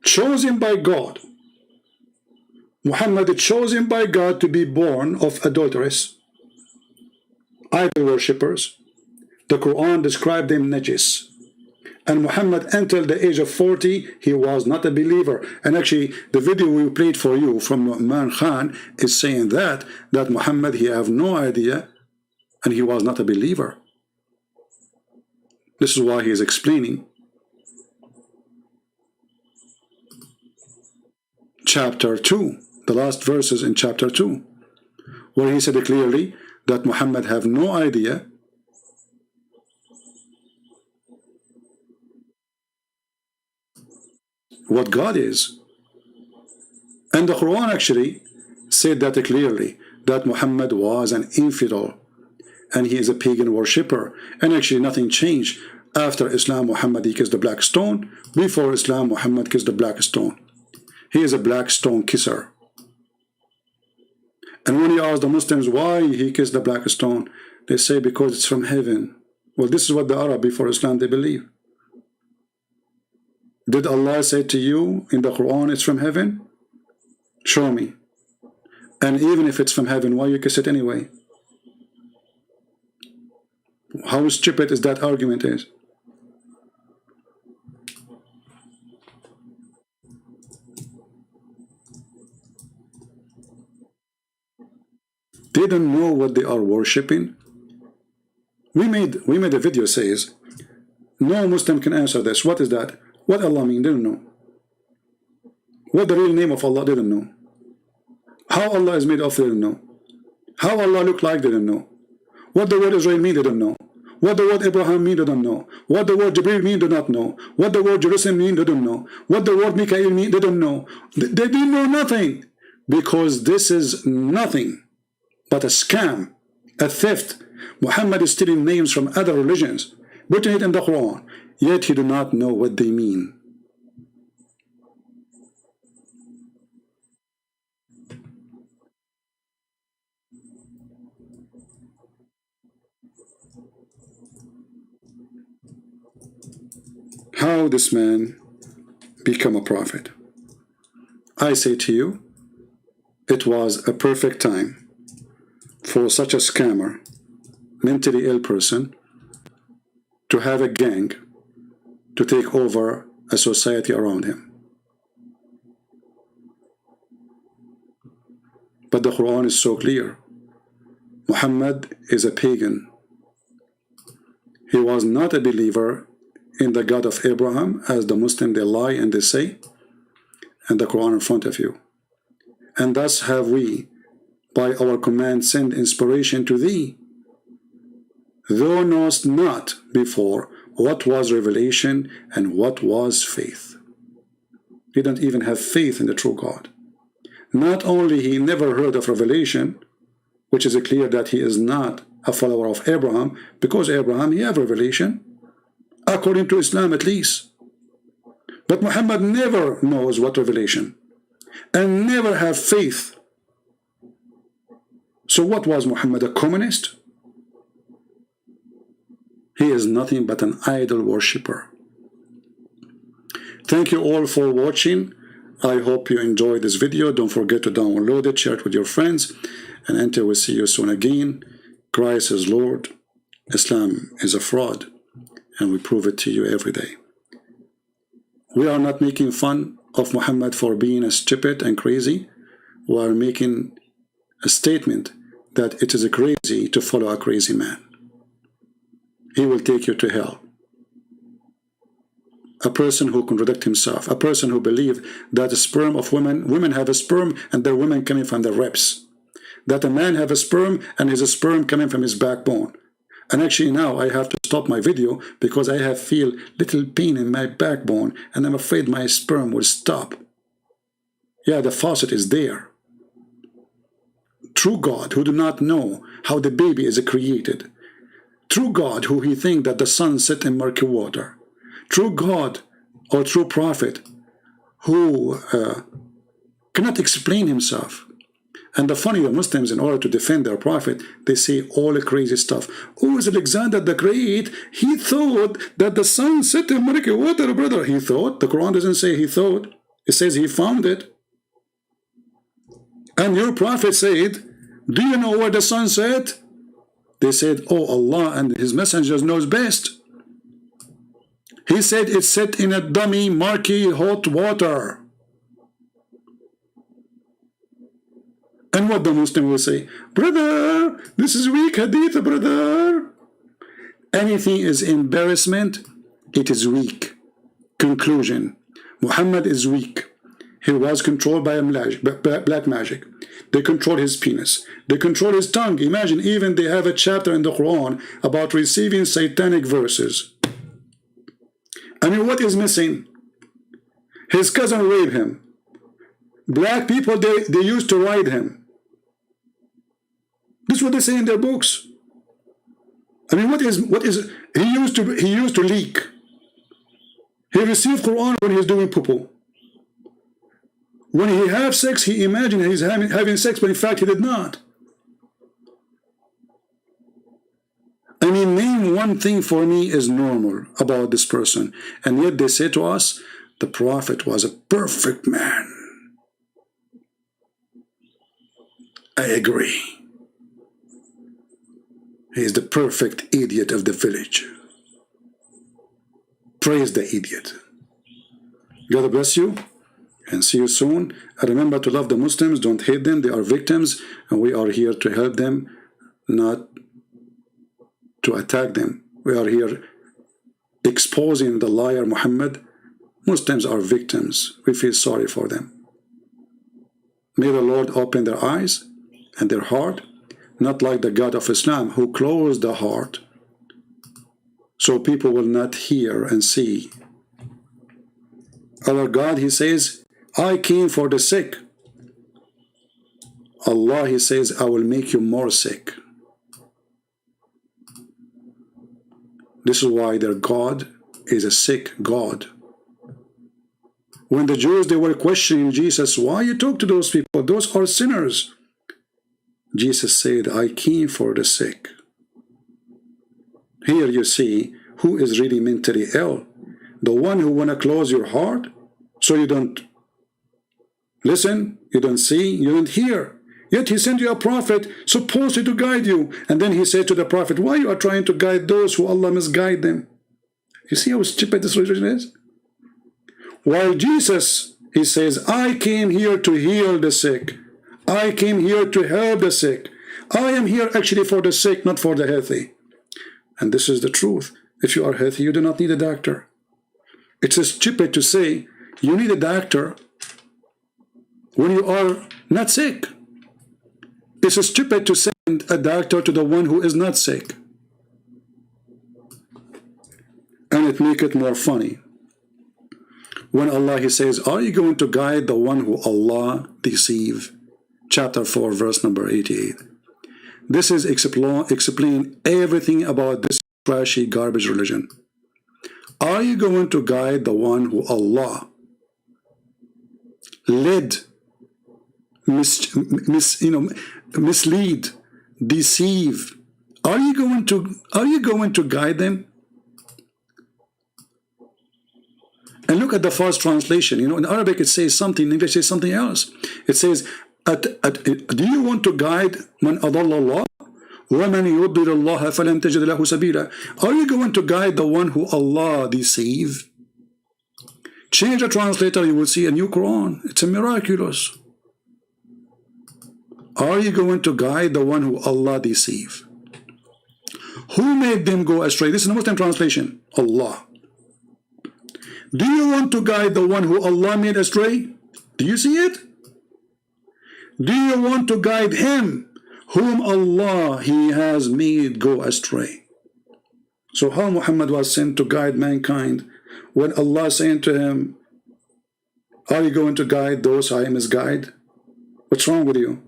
Chosen by God. Muhammad chosen by God to be born of adulteress, idol worshippers. The Quran described them najis. And Muhammad until the age of 40, he was not a believer. And actually, the video we played for you from Nu'man Khan is saying that Muhammad, he have no idea, and he was not a believer. This is why he is explaining. Chapter 2, the last verses in chapter 2, where he said clearly that Muhammad have no idea what God is. And the Quran actually said that clearly, that Muhammad was an infidel and he is a pagan worshipper. And actually nothing changed. After Islam, Muhammad, he kissed the black stone. Before Islam, Muhammad kissed the black stone. He is a black stone kisser. And when you ask the Muslims why he kissed the black stone, they say because it's from heaven. Well, this is what the Arab before Islam they believe. Did Allah say to you in the Quran it's from heaven? Show me. And even if it's from heaven, why you kiss it anyway? How stupid is that argument is? They don't know what they are worshipping. We made a video says no Muslim can answer this. What is that? What Allah mean? They don't know. What the real name of Allah? They don't know. How Allah is made of? They don't know. How Allah look like? They don't know. What the word Israel mean? They don't know. What the word Abraham mean? They don't know. What the word Jibril mean? They do not know. What the word Jerusalem mean? They don't know. What the word Mikael mean? They don't know. They didn't know nothing, because this is nothing but a scam, a theft. Muhammad is stealing names from other religions, putting it in the Quran, yet he do not know what they mean. How this man become a prophet? I say to you, it was a perfect time for such a scammer, mentally ill person, to have a gang to take over a society around him. But the Quran is so clear. Muhammad is a pagan. He was not a believer in the God of Abraham, as the Muslims they lie and they say, and the Quran in front of you. And thus have we, by our command, send inspiration to thee. Thou knowest not before what was revelation and what was faith. He don't even have faith in the true God. Not only he never heard of revelation, which is clear that he is not a follower of Abraham, because Abraham, he have revelation, according to Islam at least. But Muhammad never knows what revelation, and never have faith. So what was Muhammad, a communist? He is nothing but an idol worshipper. Thank you all for watching. I hope you enjoyed this video. Don't forget to download it, share it with your friends, and until we see you soon again, Christ is Lord, Islam is a fraud, and we prove it to you every day. We are not making fun of Muhammad for being a stupid and crazy. We are making a statement that it is crazy to follow a crazy man. He will take you to hell. A person who contradicts himself, a person who believes that the sperm of women have a sperm and their women coming from their ribs, that a man have a sperm and his sperm coming from his backbone. And actually now I have to stop my video because I have feel little pain in my backbone and I'm afraid my sperm will stop. Yeah, the faucet is there. True God who do not know how the baby is created, true God who he think that the sun set in murky water, true God or true prophet who cannot explain himself. And the funny, the Muslims, in order to defend their prophet, they say all the crazy stuff. Oh, is Alexander the Great? He thought that the sun set in murky water, brother. He thought. The Quran doesn't say he thought. It says he found it. And your prophet said, do you know where the sun set? They said, oh, Allah and his messengers knows best. He said it's set in a dummy, murky, hot water. And what the Muslim will say, brother, this is weak hadith, brother. Anything is embarrassment, it is weak. Conclusion, Muhammad is weak. He was controlled by black magic. They control his penis. They control his tongue. Imagine, even they have a chapter in the Quran about receiving satanic verses. I mean, what is missing? His cousin raped him. Black people, they used to ride him. This is what they say in their books. I mean, what is he used to leak. He received Quran when he's doing poo-poo. When he have sex, he imagined he's having sex, but in fact he did not. I mean, name one thing for me is normal about this person. And yet they say to us, the Prophet was a perfect man. I agree. He is the perfect idiot of the village. Praise the idiot. God bless you and see you soon. And remember to love the Muslims, don't hate them, they are victims, and we are here to help them, not to attack them. We are here exposing the liar Muhammad. Muslims are victims. We feel sorry for them. May the Lord open their eyes and their heart, not like the God of Islam who closed the heart so people will not hear and see. Our God, he says, I came for the sick. Allah, he says, I will make you more sick. This is why their God is a sick God. When the Jews, they were questioning Jesus, why you talk to those people? Those are sinners. Jesus said, I came for the sick. Here you see who is really mentally ill. The one who want to close your heart so you don't listen, you don't see, you don't hear. Yet he sent you a prophet supposedly to guide you. And then he said to the prophet, why you are trying to guide those who Allah misguide them? You see how stupid this religion is? While Jesus, he says, I came here to heal the sick. I came here to help the sick. I am here actually for the sick, not for the healthy. And this is the truth. If you are healthy, you do not need a doctor. It's stupid to say you need a doctor when you are not sick. It's stupid to send a doctor to the one who is not sick. And it makes it more funny. When Allah, he says, are you going to guide the one who Allah deceive? Chapter 4, verse number 88. This is explain everything about this trashy garbage religion. Are you going to guide the one who Allah led, mislead, deceive? Are you going to guide them? And look at the false translation. You know, in Arabic it says something, in English it says something else. It says, do you want to guide man adalla Allah? وَمَنْ يُضْلِلِ اللَّهَ فَلَنْ تَجِدْ لَهُ سَبِيلًا. Are you going to guide the one who Allah deceive? Change the translator, you will see a new Quran. It's a miraculous. Are you going to guide the one who Allah deceive? Who made them go astray? This is the Muslim translation. Allah. Do you want to guide the one who Allah made astray? Do you see it? Do you want to guide him whom Allah he has made go astray? So how Muhammad was sent to guide mankind when Allah saying to him, are you going to guide those I misguide? What's wrong with you?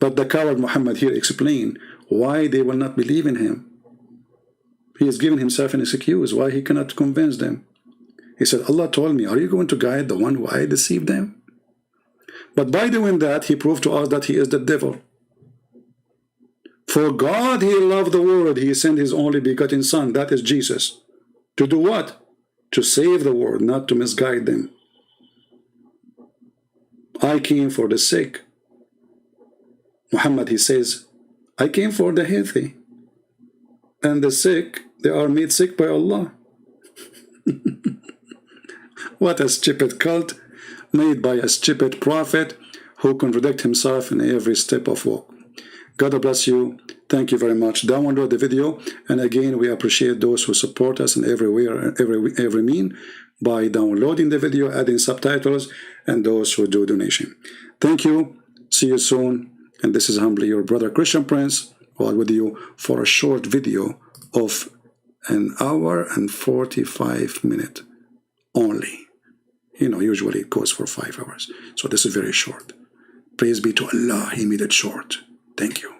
But the coward Muhammad here explained why they will not believe in him. He is giving himself an excuse why he cannot convince them. He said, Allah told me, are you going to guide the one who I deceived them? But by doing that, he proved to us that he is the devil. For God, he loved the world. He sent his only begotten son, that is Jesus. To do what? To save the world, not to misguide them. I came for the sick. Muhammad, he says, I came for the healthy. And the sick, they are made sick by Allah. What a stupid cult made by a stupid prophet who contradicts himself in every step of walk. God bless you. Thank you very much. Download the video. And again, we appreciate those who support us in every mean by downloading the video, adding subtitles, and those who do donation. Thank you. See you soon. And this is humbly your brother Christian Prince, while with you for a short video of 1 hour and 45 minutes only. You know, usually it goes for 5 hours. So this is very short. Praise be to Allah, He made it short. Thank you.